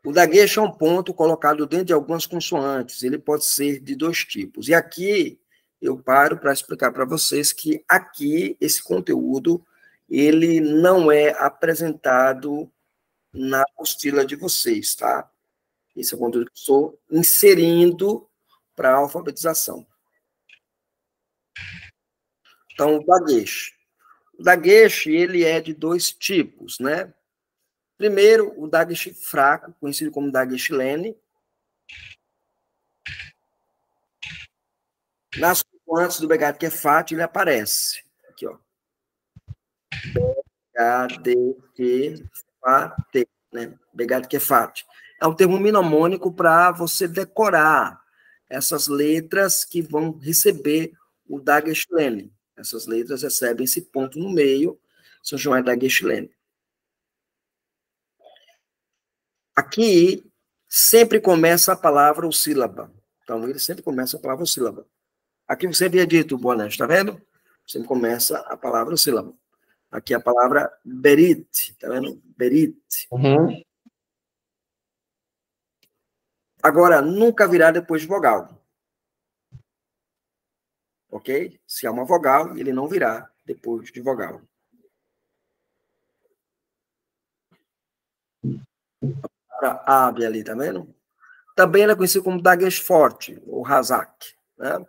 O dagesh é um ponto colocado dentro de algumas consoantes. Ele pode ser de dois tipos. E aqui eu paro para explicar para vocês que aqui esse conteúdo ele não é apresentado na apostila de vocês, tá? Esse é o conteúdo que eu estou inserindo para a alfabetização. Então, o dagesh. O dagesh, ele é de dois tipos, né? Primeiro, o dagesh fraco, conhecido como dagesh lene. Nas consoantes do Begad Kefat, ele aparece. Aqui, ó. Begad Kefat, né? Begad Kefat. É um termo mnemônico para você decorar essas letras que vão receber o dagesh lene. Essas letras recebem esse ponto no meio, são chamadas dagesh lene. Aqui sempre começa a palavra ou sílaba. Então, ele sempre começa a palavra ou sílaba. Aqui você havia dito, Boné, está vendo? Sempre começa a palavra ou sílaba. Aqui a palavra berit, está vendo? Berit. Uhum. Agora, nunca virá depois de vogal. Ok? Se há uma vogal, ele não virá depois de vogal. A ave ali, tá vendo? Também ela é conhecida como dagesh forte, ou hazak, né?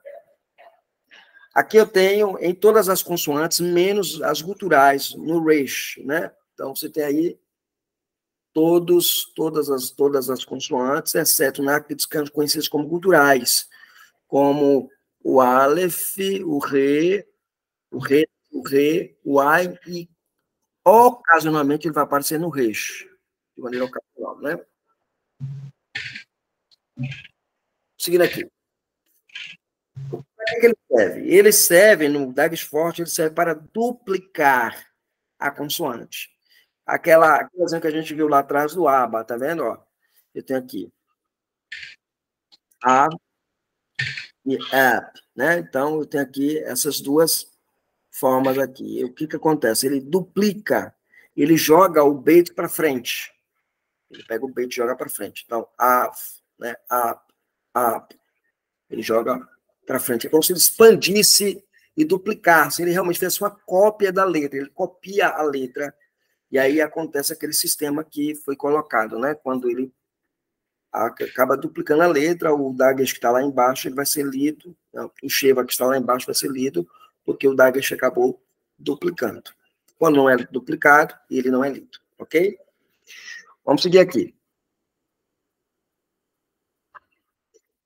Aqui eu tenho em todas as consoantes, menos as guturais, no resh, né? Então, você tem aí todas as consoantes, exceto naqueles conhecidos como guturais, como o aleph, o re, o ai, e ocasionalmente ele vai aparecer no resh. de maneira ocasional, né? Seguindo aqui. Para que ele serve? Ele serve, no Dagesforte, ele serve para duplicar a consoante. Aquele exemplo que a gente viu lá atrás do aba, tá vendo? Ó, eu tenho aqui a e app, né? Então, eu tenho aqui essas duas formas aqui. E o que acontece? Ele duplica, ele joga o bait para frente. Ele pega o bait e joga para frente. Então, né? App. Ele joga para frente. É como se ele expandisse e duplicasse. Ele realmente fez uma cópia da letra. Ele copia a letra. E aí acontece aquele sistema que foi colocado, né? Quando ele acaba duplicando a letra, o Dagesh que está lá embaixo ele vai ser lido, o Sheva que está lá embaixo vai ser lido, porque o Dagesh acabou duplicando. Quando não é duplicado, ele não é lido, ok? Vamos seguir aqui.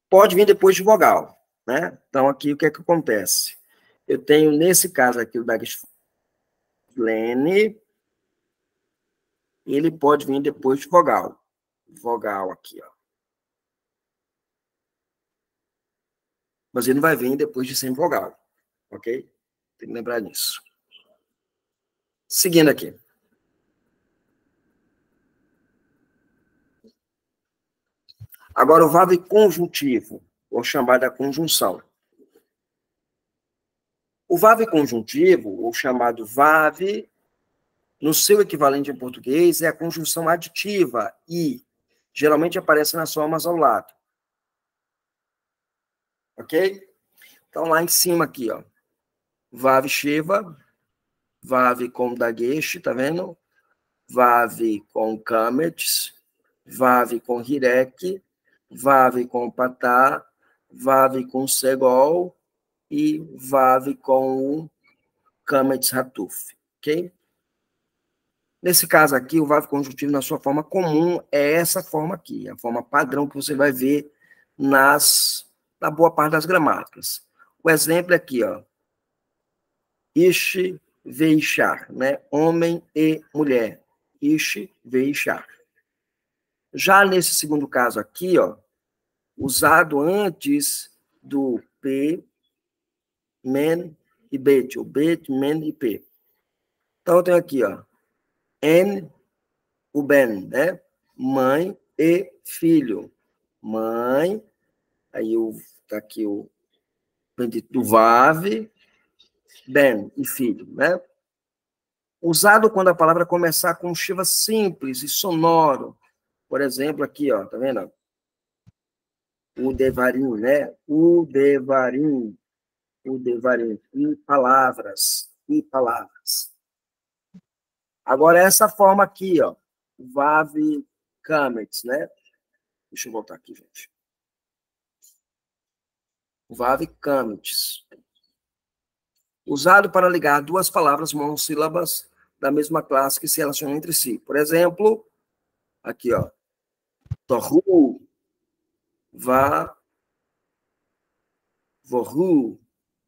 Pode vir depois de vogal, né? Então, aqui o que é que acontece? Eu tenho, nesse caso aqui, o Dagesh Lene, ele pode vir depois de vogal. Vogal aqui, ó. Mas ele não vai vir depois de sem vogal, ok? Tem que lembrar disso. Seguindo aqui. Agora, o VAV conjuntivo, ou chamada conjunção. O VAV conjuntivo, ou chamado VAV, no seu equivalente em português, é a conjunção aditiva e geralmente aparece nas formas ao lado. Ok? Então, lá em cima aqui, ó. VAV Sheva, VAV com Dagesh, tá vendo? VAV com Kamets, VAV com Hirek, VAV com Patá, VAV com Segol e VAV com o Kamets Hatuf, ok? Nesse caso aqui, o VAV conjuntivo, na sua forma comum, é essa forma aqui, a forma padrão que você vai ver na boa parte das gramáticas. O exemplo é aqui, ó. Ish veishar, né? Homem e mulher. Ish veishar. Já nesse segundo caso aqui, ó, usado antes do P, men e bet, o bet, men e P. Então, eu tenho aqui, ó, en, o ben, né? Mãe e filho. Mãe, aí tá aqui o bendito do vav, ben e filho, né? Usado quando a palavra começar com um shiva simples e sonoro. Por exemplo, aqui, ó, tá vendo? O devarim, né? O devarim, e palavras, Agora, essa forma aqui, ó, Vav Kamets, né? Deixa eu voltar aqui, gente. Vav Kamets. Usado para ligar duas palavras monossílabas da mesma classe que se relacionam entre si. Por exemplo, aqui, ó. Tohu, va, vohu,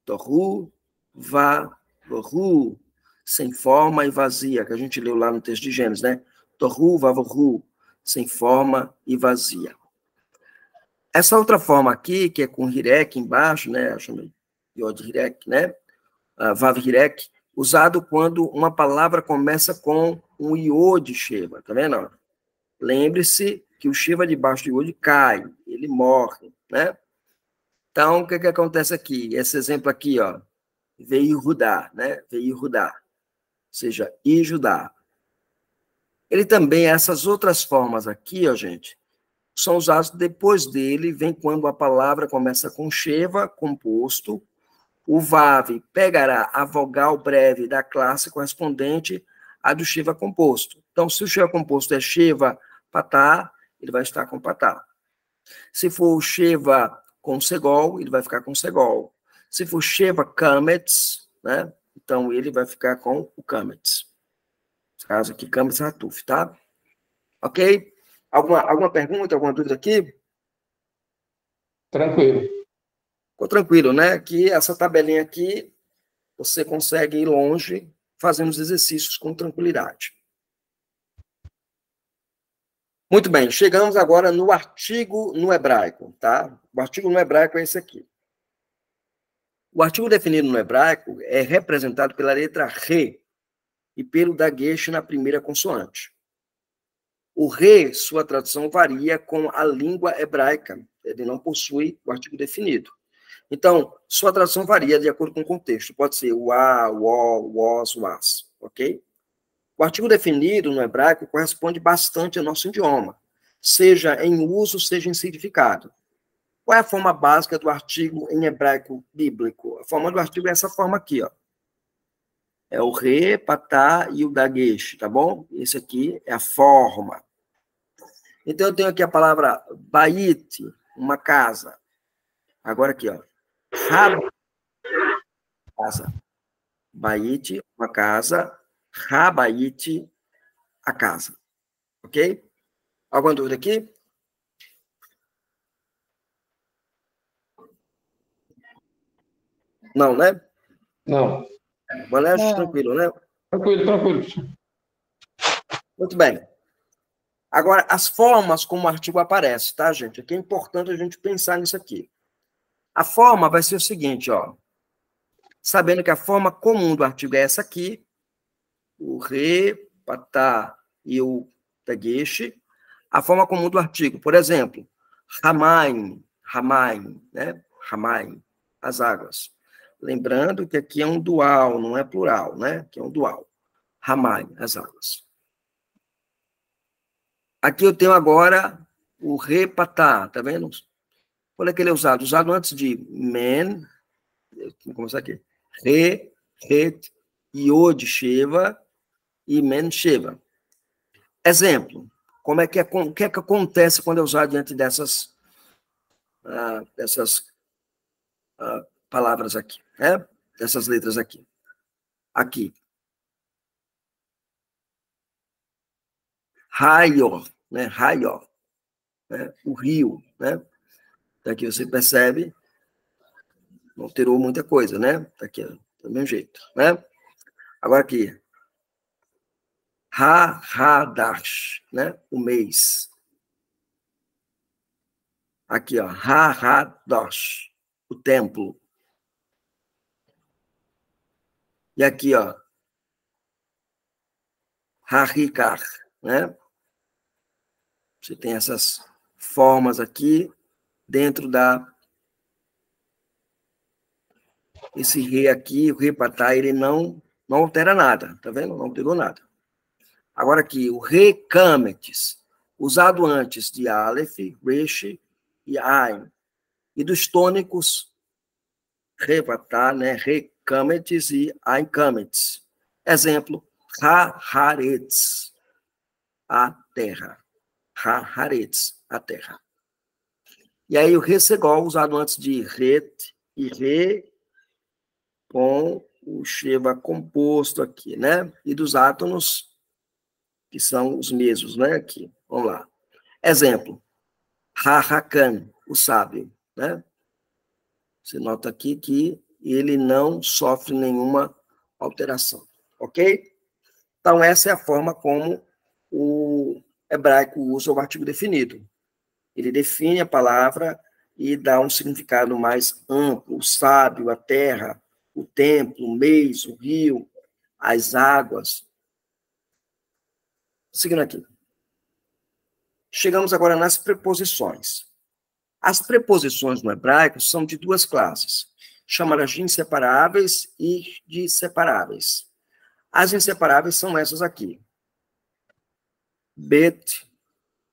tohu, va, vohu, sem forma e vazia, que a gente leu lá no texto de Gênesis, né? Tohu, va, vohu, sem forma e vazia. Essa outra forma aqui, que é com hirek embaixo, né? Eu chamei de hirek, né? Vav hirek, usado quando uma palavra começa com um iod sheva, tá vendo? Lembre-se que o sheva debaixo do iod cai, ele morre, né? Então, o que acontece aqui? Esse exemplo aqui, ó, veio Rudá, né? Veio Rudá, ou seja, e Judá. Ele também, essas outras formas aqui, ó, gente, são usados depois dele, vem quando a palavra começa com sheva, composto, o vav pegará a vogal breve da classe correspondente à do sheva composto. Então, se o sheva composto é sheva patá, ele vai estar com patá. Se for o sheva com segol, ele vai ficar com segol. Se for sheva kamets, né? Então, ele vai ficar com o kamets. No caso aqui, kamets hatuf, tá? Ok? Alguma pergunta, alguma dúvida aqui? Tranquilo. Ficou tranquilo, né? Que essa tabelinha aqui, você consegue ir longe fazendo os exercícios com tranquilidade. Muito bem, chegamos agora no artigo no hebraico, tá? O artigo no hebraico é esse aqui. O artigo definido no hebraico é representado pela letra Re e pelo dagueche na primeira consoante. O Re, sua tradução varia com a língua hebraica. Ele não possui o artigo definido. Então, sua tradução varia de acordo com o contexto. Pode ser o a, o was, was, ok? O artigo definido no hebraico corresponde bastante ao nosso idioma, seja em uso, seja em significado. Qual é a forma básica do artigo em hebraico bíblico? A forma do artigo é essa forma aqui, ó. É o re, patá e o dagueche, tá bom? Esse aqui é a forma. Então, eu tenho aqui a palavra bait, uma casa. Agora aqui, ó. Casa. Bait, uma casa. Rabait, a casa. Ok? Alguma dúvida aqui? Não, né? Não. Valério, tranquilo, né? Tranquilo, tranquilo. Muito bem. Agora, as formas como o artigo aparece, tá, gente? Aqui é importante a gente pensar nisso aqui. A forma vai ser o seguinte, ó. Sabendo que a forma comum do artigo é essa aqui, o re, patá e o dagueche. A forma comum do artigo, por exemplo, ramaim, né? Ramaim, as águas. Lembrando que aqui é um dual, não é plural, né? Aqui é um dual. Ramaim, as águas. Aqui eu tenho agora o re, patá, tá vendo? Qual é que ele é usado? Usado antes de men, vamos começar aqui. Re, het, iod, sheva e men, sheva. Exemplo, o que é que acontece quando é usado diante dessas palavras aqui, né? Dessas letras aqui. Aqui. Raio, né? Raio, né? O rio, né? Então aqui você percebe, não alterou muita coisa, né? Tá aqui, do mesmo jeito, né? Agora aqui. Ha-ha-dash, né? O mês. Aqui, ó. Ha-ha-dash, o templo. E aqui, ó. Ha-rikar, né? Você tem essas formas aqui dentro da... Esse re aqui, o re patá, ele não altera nada, tá vendo? Não alterou nada. Agora aqui, o re kametes, usado antes de aleph, resh e ain. E dos tônicos, re patá, né? Re kametes e ain kametes. Exemplo, ha-haretz, a terra. Ha-haretz, a terra. E aí o resegol, usado antes de ret e re, com o sheva composto aqui, né? E dos átonos, que são os mesmos, né? Aqui, vamos lá. Exemplo, ha-hakan, o sábio, né? Você nota aqui que ele não sofre nenhuma alteração, ok? Então, essa é a forma como o hebraico usa o artigo definido. Ele define a palavra e dá um significado mais amplo, o sábio, a terra, o templo, o mês, o rio, as águas. Seguindo aqui. Chegamos agora nas preposições. As preposições no hebraico são de duas classes, chamadas de inseparáveis e de separáveis. As inseparáveis são essas aqui. Bet,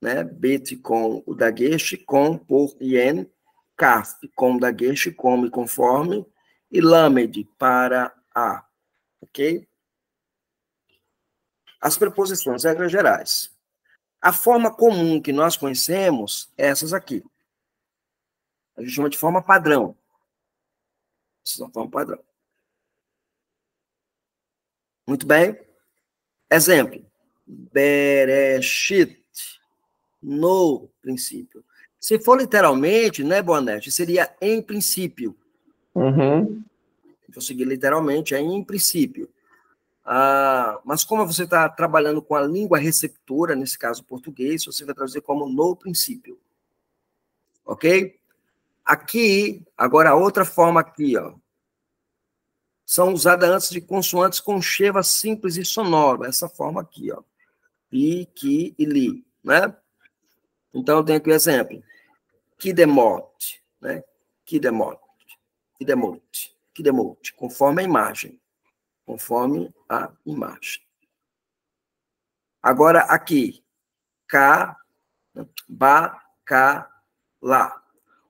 né? Bet com o dagueche, com, por, ien, kaf, com o dagueche, como e conforme, e lamed, para a, ok? As preposições, regras gerais. A forma comum que nós conhecemos é essas aqui. A gente chama de forma padrão. Essas são forma padrão. Muito bem. Exemplo. Bereshit, no princípio. Se for literalmente, né, Bonete, seria em princípio. Uhum. Então, seguir literalmente é em princípio. Mas como você está trabalhando com a língua receptora, nesse caso português, você vai traduzir como no princípio. Ok? Aqui, agora a outra forma aqui, ó. São usadas antes de consoantes com cheva simples e sonoro. Essa forma aqui, ó. Pi, ki e li, né? Então, eu tenho aqui o exemplo. Kidemote, né? Kidemote, kidemote, kidemote, conforme a imagem. Conforme a imagem. Agora, aqui. Ka, ba, ka, lá.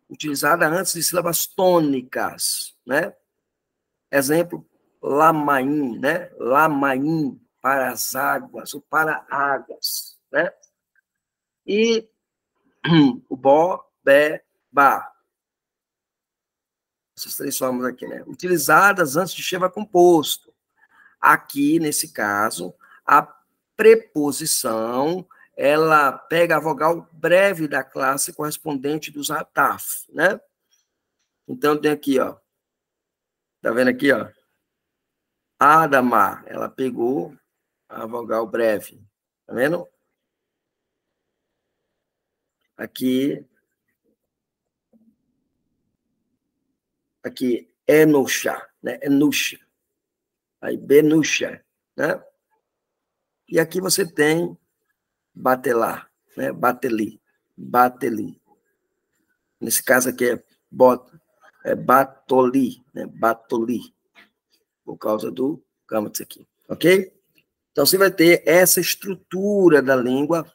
Utilizada antes de sílabas tônicas, né? Exemplo, lamaim, né? Lamaim, para as águas, ou para águas, né? E o bo, be, ba. Essas três formas aqui, né? Utilizadas antes de cheva composto. Aqui, nesse caso, a preposição, ela pega a vogal breve da classe correspondente dos ataf, né? Então, tem aqui, ó. Tá vendo aqui, ó? Adama, ela pegou a vogal breve. Tá vendo? Aqui, Enusha, né? Enusha. Aí, Benusha, né? E aqui você tem batelar, né? Bateli, bateli. Nesse caso aqui é batoli, né? Batoli, por causa do gâmetos aqui, ok? Então, você vai ter essa estrutura da língua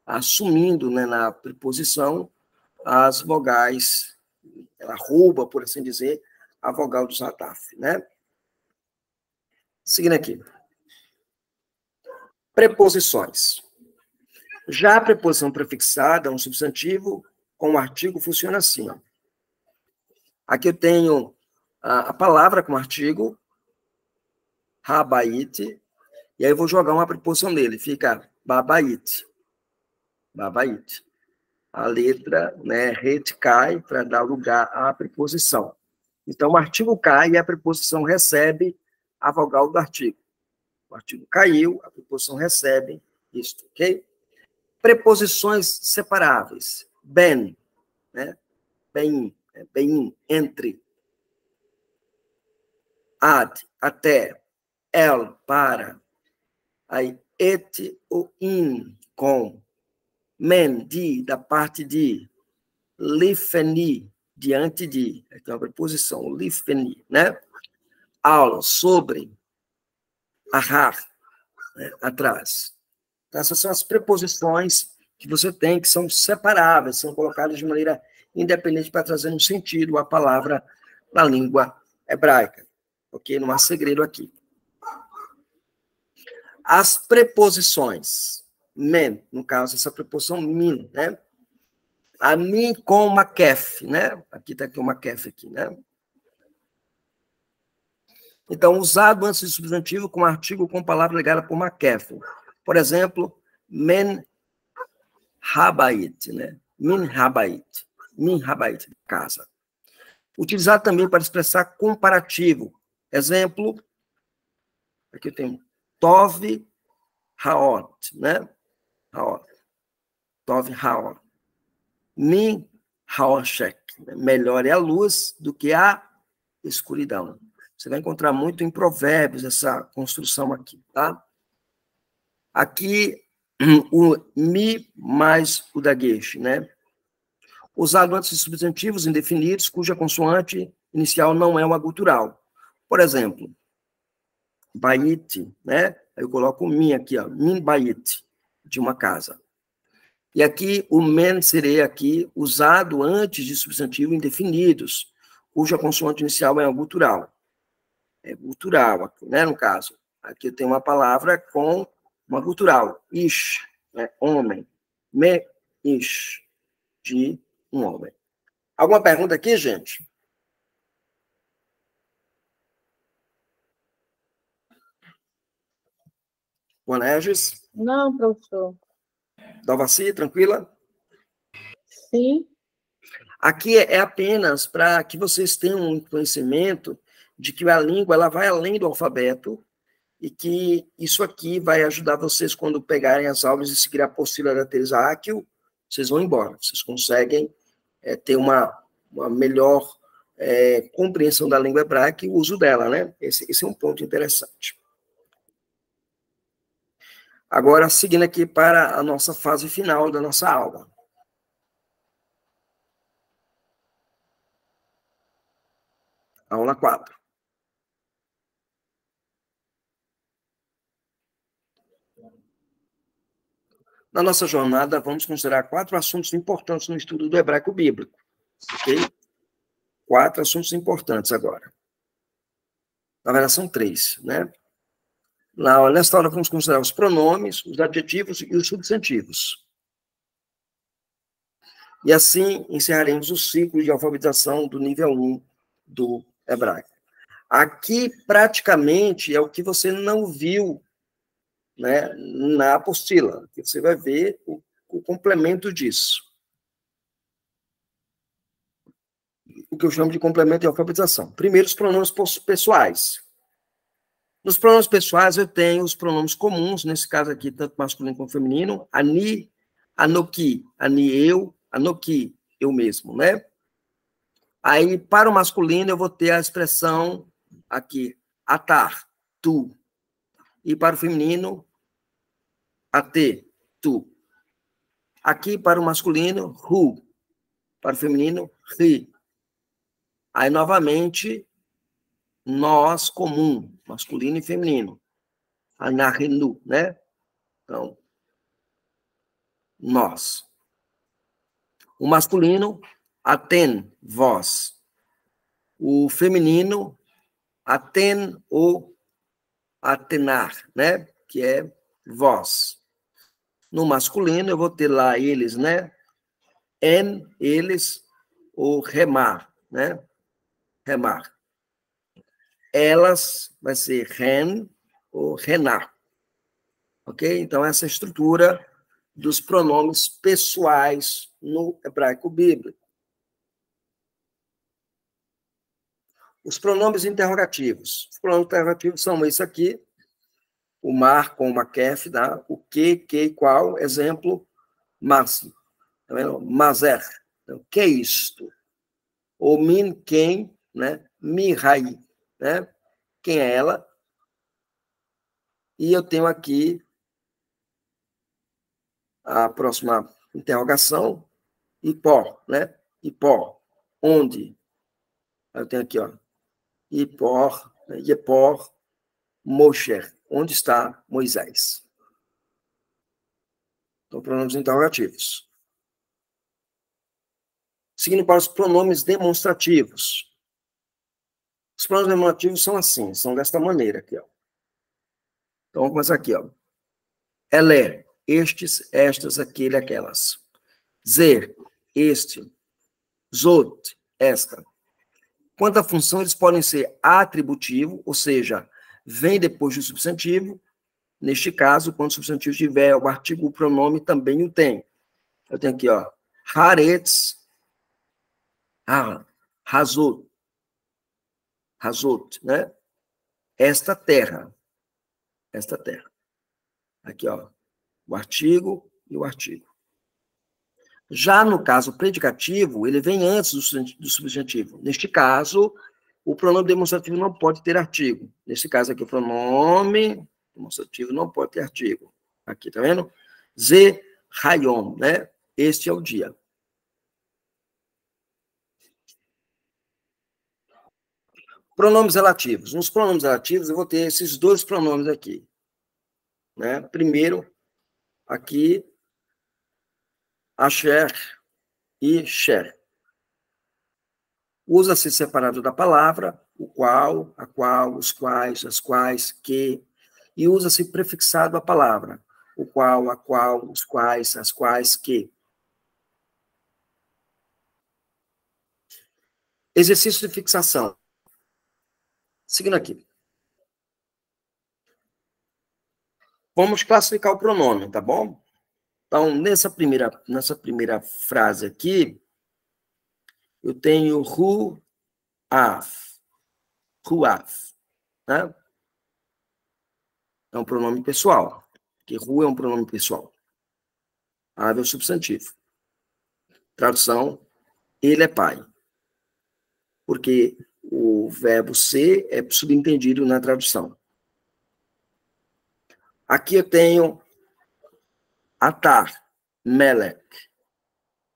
assumindo, né, na preposição as vogais, ela rouba, por assim dizer, a vogal do ataf, né? Seguindo aqui. Preposições. Já a preposição prefixada, um substantivo com um artigo, funciona assim, ó. Aqui eu tenho a palavra com artigo, rabait, e aí eu vou jogar uma preposição nele, fica babait. Babait. A letra, né, ret cai para dar lugar à preposição. Então, o artigo cai e a preposição recebe a vogal do artigo. O artigo caiu, a preposição recebe isto, ok? Preposições separáveis. Ben, né? Bem, bem, entre. Ad, até. El, para. Aí, et, o in, com. Men, de, da parte de. Lifeni, diante de. Aqui é uma preposição, lifeni, né? Al, sobre. Ahar, né? Atrás. Então, essas são as preposições que você tem, que são separáveis, são colocadas de maneira independente para trazer um sentido à palavra na língua hebraica. Ok? Não há segredo aqui. As preposições. Men, no caso, essa preposição min, né? A min com uma kef, né? Aqui está aqui uma kef aqui, né? Então, usado antes de substantivo com artigo com palavra ligada por uma kef. Por exemplo, men habait, né? Min habait, casa. Utilizado também para expressar comparativo. Exemplo, aqui eu tenho tov haot, né? Haot. Tov haot. Min haoshek. Melhor é a luz do que a escuridão. Você vai encontrar muito em Provérbios essa construção aqui, tá? Aqui, o mi mais o daguesh, né? Usado antes de substantivos indefinidos, cuja consoante inicial não é uma gutural. Por exemplo, bait, né? Eu coloco o min aqui, ó, min bait, de uma casa. E aqui, o men seria aqui usado antes de substantivos indefinidos, cuja consoante inicial é uma gutural. É gutural, aqui, né, no caso. Aqui eu tenho uma palavra com uma gutural. Ish, né, homem. Me, ish, de um homem. Alguma pergunta aqui, gente? Bonerges? Não, professor. Dalvaci, tranquila? Sim. Aqui é apenas para que vocês tenham um conhecimento de que a língua ela vai além do alfabeto e que isso aqui vai ajudar vocês quando pegarem as aulas e seguir a apostila da Teresa Akio, vocês vão embora, vocês conseguem ter uma melhor compreensão da língua hebraica e o uso dela, né? Esse é um ponto interessante. Agora, seguindo aqui para a nossa fase final da nossa aula. Aula 4. Na nossa jornada, vamos considerar 4 assuntos importantes no estudo do hebraico bíblico. Ok? 4 assuntos importantes agora. Na verdade, são 3, né? Nesta hora, vamos considerar os pronomes, os adjetivos e os substantivos. E assim, encerraremos o ciclo de alfabetização do nível 1 do hebraico. Aqui, praticamente, é o que você não viu, né, na apostila. Você vai ver o complemento disso. O que eu chamo de complemento de alfabetização. Primeiro, os pronomes pessoais. Nos pronomes pessoais, eu tenho os pronomes comuns, nesse caso aqui, tanto masculino como feminino, ani, anoki, ani eu, anoki, eu mesmo, né? Aí, para o masculino, eu vou ter a expressão aqui, atar, tu. E para o feminino, ate, tu. Aqui, para o masculino, hu. Para o feminino, ri. Aí, novamente, nós comum, masculino e feminino. Anahenu, né? Então, nós. O masculino, aten, vós. O feminino, aten ou atenar, né? Que é vós. No masculino, eu vou ter lá eles, né? En, eles, ou remar, né? Remar. Elas, vai ser ren ou renar. Ok? Então, essa é a estrutura dos pronomes pessoais no hebraico bíblico. Os pronomes interrogativos. Os pronomes interrogativos são esse aqui, o mar com o makef, tá? O que, qual, exemplo, mas, tá vendo? Maser, então, que é isto? O min, quem, né? Mihai, né? Quem é ela? E eu tenho aqui a próxima interrogação, Ipó, né? Ipó, onde? Eu tenho aqui, ó, Ipor, Yepor, Mosher, onde está Moisés? Então, pronomes interrogativos. Seguindo para os pronomes demonstrativos. Os pronomes demonstrativos são assim, são desta maneira aqui, ó. Então, vamos começar aqui, ó. Elé, estes, estas, aquele, aquelas. Zer, este. Zot, esta. Quanto à função, eles podem ser atributivo, ou seja, vem depois do substantivo. Neste caso, quando o substantivo tiver o artigo, o pronome também o tem. Eu tenho aqui, ó, haaretz, hazot, né? Esta terra. Aqui, ó, o artigo e o artigo. Já no caso predicativo, ele vem antes do substantivo. Neste caso, o pronome demonstrativo não pode ter artigo. Nesse caso aqui, o pronome demonstrativo não pode ter artigo. Aqui, tá vendo? Ze hayom, né? Este é o dia. Pronomes relativos. Nos pronomes relativos, eu vou ter esses dois pronomes aqui. Né? Primeiro, aqui, asher e sher. Usa-se separado da palavra, o qual, a qual, os quais, as quais, que, e usa-se prefixado à palavra, o qual, a qual, os quais, as quais, que. Exercício de fixação. Seguindo aqui. Vamos classificar o pronome, tá bom? Então, nessa primeira frase aqui, eu tenho ruaf, né? é um pronome pessoal, que rua é um pronome pessoal. Ave é o substantivo. Tradução, ele é pai. Porque o verbo ser é subentendido na tradução. Aqui eu tenho Atar, Melech.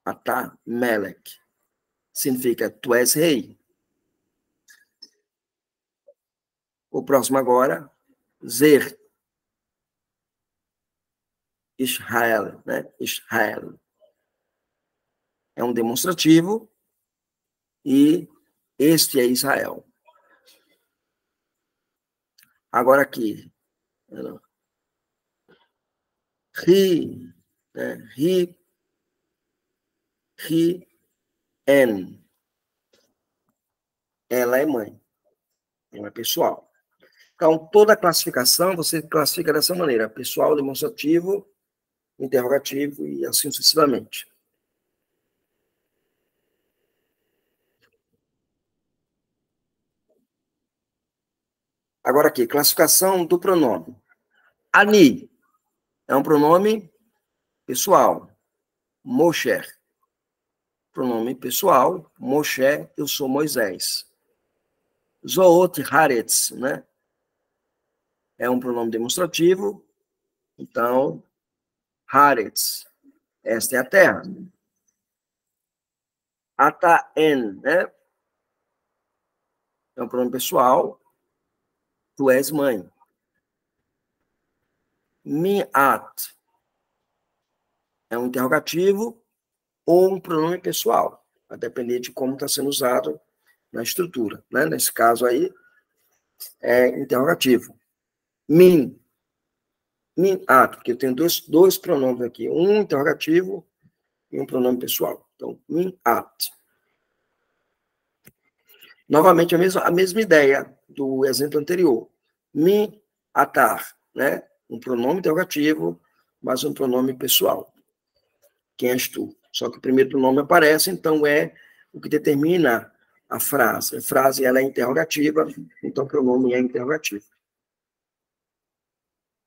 Atar, Melech. Significa tu és rei. O próximo agora, Zer. Israel, né? Israel. É um demonstrativo e este é Israel. Agora aqui. Ri, né? Ri, en. Ela é mãe. Ela é pessoal. Então, toda a classificação, você classifica dessa maneira. Pessoal, demonstrativo, interrogativo e assim sucessivamente. Agora aqui, classificação do pronome. Ani é um pronome pessoal. Moshe, pronome pessoal. Moshe, eu sou Moisés. Zoot Haaretz, né? É um pronome demonstrativo. Então, Haaretz, esta é a terra. Ata-en, né? É um pronome pessoal. Tu és mãe. Mi'at é um interrogativo ou um pronome pessoal, a depender de como está sendo usado na estrutura, né? Nesse caso aí, é interrogativo. Mi'at, porque eu tenho dois pronomes aqui, um interrogativo e um pronome pessoal. Então, mi'at. Novamente, a mesma ideia do exemplo anterior. Mi-atar, né? Um pronome interrogativo, mas um pronome pessoal. Quem és tu? Só que o primeiro pronome aparece, então é o que determina a frase. A frase ela é interrogativa, então o pronome é interrogativo.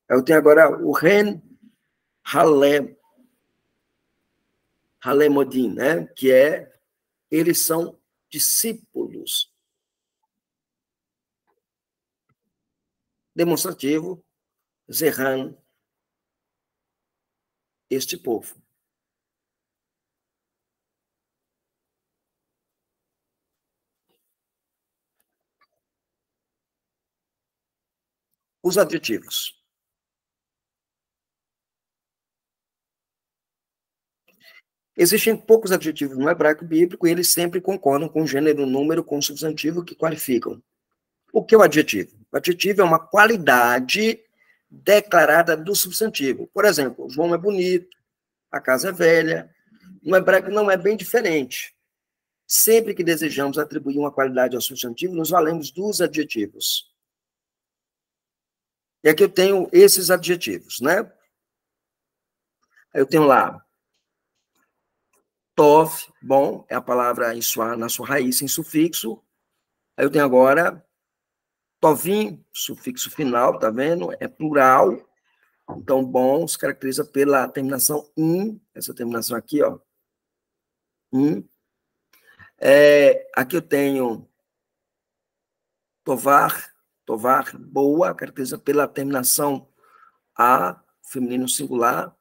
Eu tenho agora o Ren Halemodim, né? Que é, eles são discípulos. Demonstrativo, Zerran, este povo. Os adjetivos. Existem poucos adjetivos no hebraico bíblico e eles sempre concordam com o gênero, número, com o substantivo que qualificam. O que é o adjetivo? O adjetivo é uma qualidade declarada do substantivo. Por exemplo, o João é bonito, a casa é velha. No hebraico não é bem diferente. Sempre que desejamos atribuir uma qualidade ao substantivo, nos valemos dos adjetivos. E aqui eu tenho esses adjetivos, né? Eu tenho lá Tov, bom, é a palavra na sua raiz, sem sufixo. Aí eu tenho agora Tovim, sufixo final, tá vendo? É plural. Então, bom se caracteriza pela terminação in, essa terminação aqui, ó. In. Aqui eu tenho Tovar, boa, caracteriza pela terminação a, feminino singular.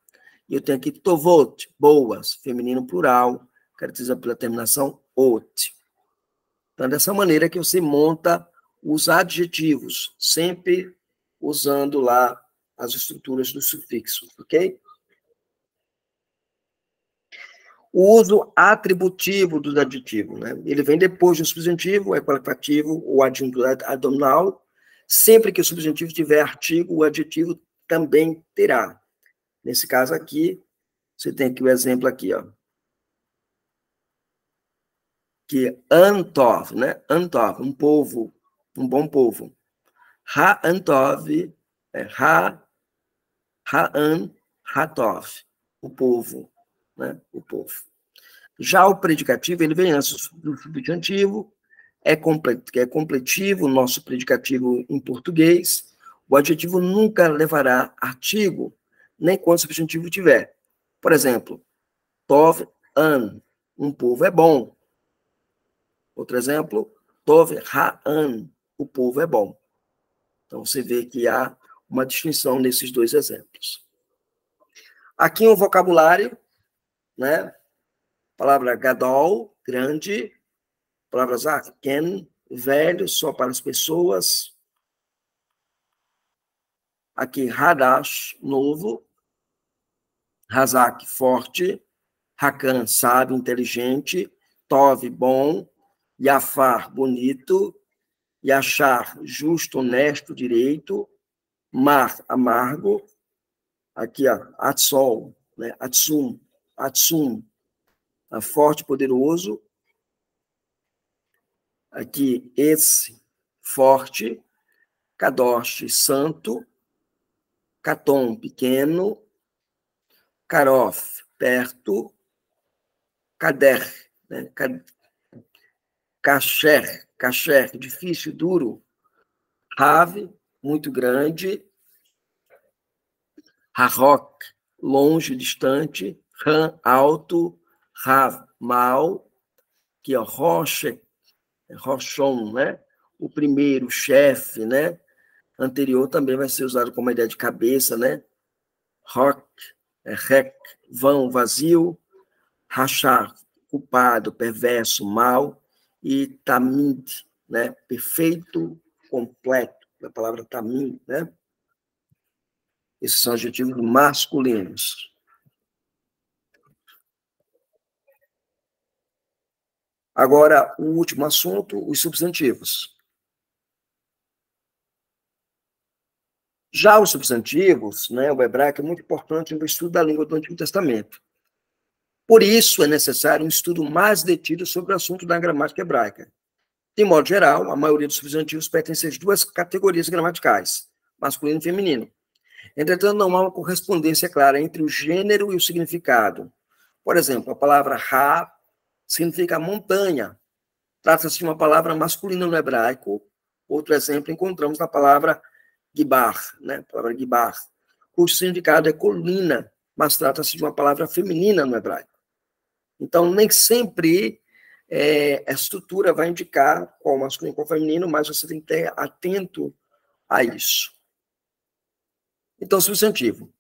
E eu tenho aqui Tovot, boas, feminino plural, caracteriza pela terminação ot. Então, dessa maneira que você monta os adjetivos, sempre usando lá as estruturas do sufixo, ok? O uso atributivo dos adjetivos, né? Ele vem depois do substantivo, é qualificativo ou adjunto adnominal. Sempre que o substantivo tiver artigo, o adjetivo também terá. Nesse caso aqui, você tem aqui o exemplo aqui, ó. Que Antov, né? Antov, um povo, um bom povo. Ha-Antov, Ha-An, Hatov, o povo, né? O povo. Já o predicativo, ele vem antes do substantivo, é completivo, nosso predicativo em português. O adjetivo nunca levará artigo, nem quando o substantivo tiver. Por exemplo, Tov an, um povo é bom. Outro exemplo, Tov ha'an, o povo é bom. Então, você vê que há uma distinção nesses dois exemplos. Aqui um vocabulário, né? Palavra gadol, grande. Palavra zaken, velho, só para as pessoas. Aqui, hadash, novo. Hazak, forte. Hakan, sábio, inteligente. Tov, bom. Yafar, bonito. Yachar, justo, honesto, direito. Mar, amargo. Aqui, ó, Atsol, né? Atsum, forte, poderoso. Aqui, esse, forte. Kadosh, santo. Katon, pequeno. Karof, perto. Kader, né? Kasher, difícil, duro. Rav, muito grande. Harok, longe, distante. Ran, alto. Rav, mal. Aqui, ó, Roshon, né? O primeiro, chefe, né? Anterior também vai ser usado como ideia de cabeça, né? Rock, rek, vão, vazio. Rachar, culpado, perverso, mal. E tamid, né? Perfeito, completo. A palavra tamid, né? Esses são adjetivos masculinos. Agora, o último assunto, os substantivos. Já os substantivos, né, o hebraico é muito importante no estudo da língua do Antigo Testamento. Por isso, é necessário um estudo mais detido sobre o assunto da gramática hebraica. De modo geral, a maioria dos substantivos pertence às duas categorias gramaticais, masculino e feminino. Entretanto, não há uma correspondência clara entre o gênero e o significado. Por exemplo, a palavra Ra significa montanha. Trata-se de uma palavra masculina no hebraico. Outro exemplo encontramos na palavra Gibar, né? A palavra Gibar, cujo significado é colina, mas trata-se de uma palavra feminina no hebraico. Então, nem sempre a estrutura vai indicar qual masculino e qual feminino, mas você tem que estar atento a isso. Então, substantivo.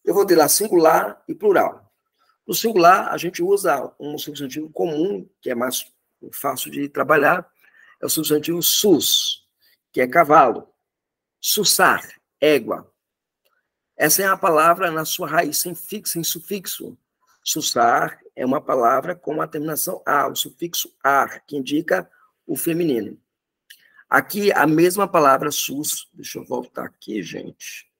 Eu vou ter lá singular e plural. No singular, a gente usa um substantivo comum, que é mais fácil de trabalhar, é o substantivo sus, que é cavalo. Sussar, égua. Essa é a palavra na sua raiz, sem fixo, sem sufixo. Sussar é uma palavra com a terminação a, o sufixo ar, que indica o feminino. Aqui, a mesma palavra sus, deixa eu voltar aqui, gente.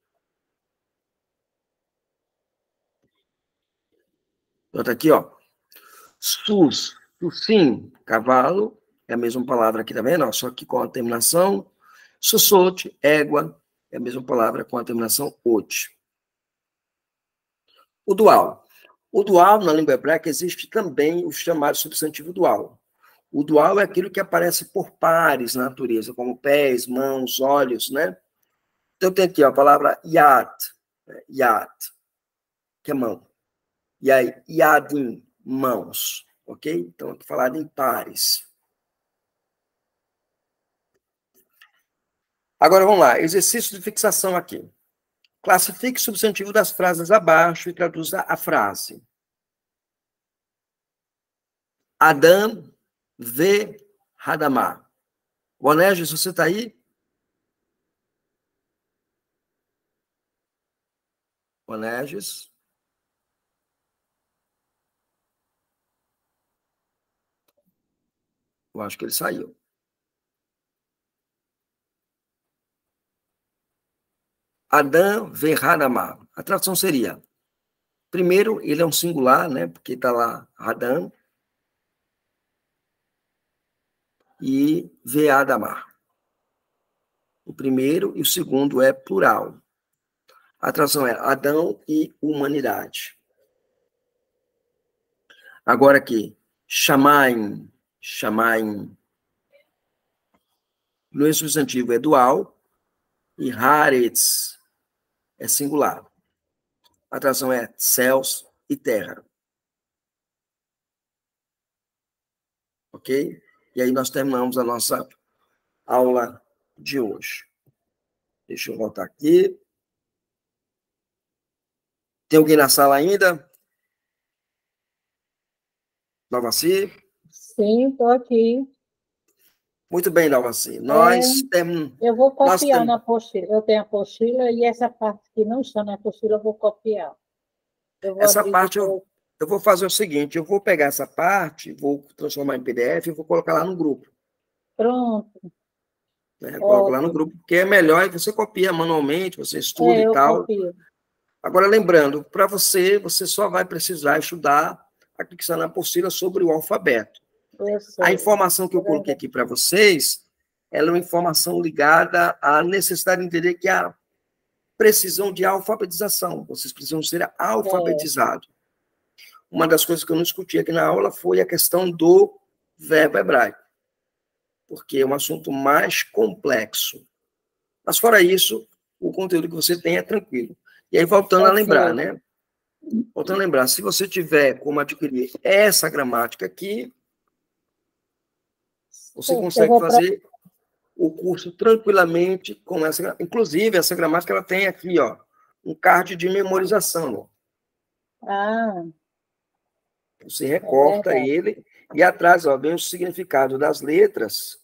Volta aqui, ó. Sus, sussim, cavalo, é a mesma palavra aqui também, não, só que com a terminação sussote, égua, é a mesma palavra com a terminação ote. O dual. O dual, na língua hebraica, existe também o chamado substantivo dual. O dual é aquilo que aparece por pares na natureza, como pés, mãos, olhos, né? Então, tem aqui ó, a palavra yad, que é mão. E aí, yadim, mãos, ok? Então, aqui falado em pares. Agora, vamos lá, exercício de fixação aqui. Classifique o substantivo das frases abaixo e traduza a frase. Adam ve Hadamá. Onésio, você está aí? Onésio? Eu acho que ele saiu. Adam ve Hadamá. A tradução seria, primeiro, ele é um singular, né? Porque está lá Adam. E ve Hadamá. O primeiro e o segundo é plural. A tradução é Adão e humanidade. Agora aqui, Shamaim. No substantivo é dual. e haaretz é singular. A tradução é céus e terra. Ok? E aí nós terminamos a nossa aula de hoje. Deixa eu voltar aqui. Tem alguém na sala ainda? Dalvaci? Sim, estou aqui. Muito bem, Dalvaci. Nós temos... Eu vou copiar na apostila. Eu tenho a apostila e essa parte que não está na apostila eu vou copiar. Essa parte eu vou fazer o seguinte, eu vou pegar essa parte, vou transformar em PDF e vou colocar lá no grupo. Pronto. Né? Coloco lá no grupo, porque é melhor, você copia manualmente, você estuda e tal. Copio. Agora, lembrando, para você só vai precisar estudar aqui que está na apostila sobre o alfabeto. A informação que eu coloquei aqui para vocês, ela é uma informação ligada à necessidade de entender que a precisão de alfabetização. Vocês precisam ser alfabetizados. Uma das coisas que eu não discuti aqui na aula foi a questão do verbo hebraico, porque é um assunto mais complexo. Mas, fora isso, o conteúdo que você tem é tranquilo. E aí, voltando a lembrar, né? Voltando a lembrar, se você tiver como adquirir essa gramática aqui, você consegue fazer o curso tranquilamente com essa. Inclusive, essa gramática ela tem aqui, ó, um card de memorização. Você recorta ele e atrás, ó, vem o significado das letras.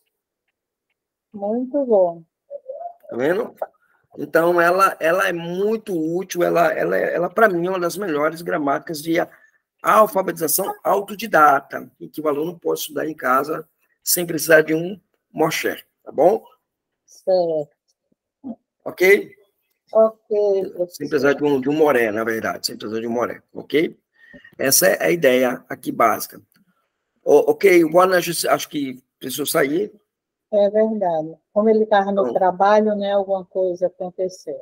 Muito bom. Tá vendo? Então, ela é muito útil, ela para mim, é uma das melhores gramáticas de alfabetização autodidata, em que o aluno pode estudar em casa sem precisar de um Moshe, tá bom? Certo. Ok? Ok. Sem precisar de um moré, na verdade, sem precisar de um moré, ok? Essa é a ideia aqui básica. Ok, o Juan, acho que precisou sair. É verdade. Como ele estava no trabalho, né, alguma coisa aconteceu.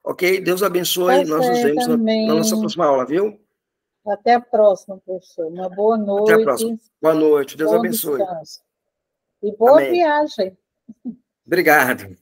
Ok, Deus abençoe. Nós nos vemos na nossa próxima aula, viu? Até a próxima, professor. Uma boa noite. Até a próxima. Boa noite. Deus abençoe. Descanso. E boa viagem. Obrigado.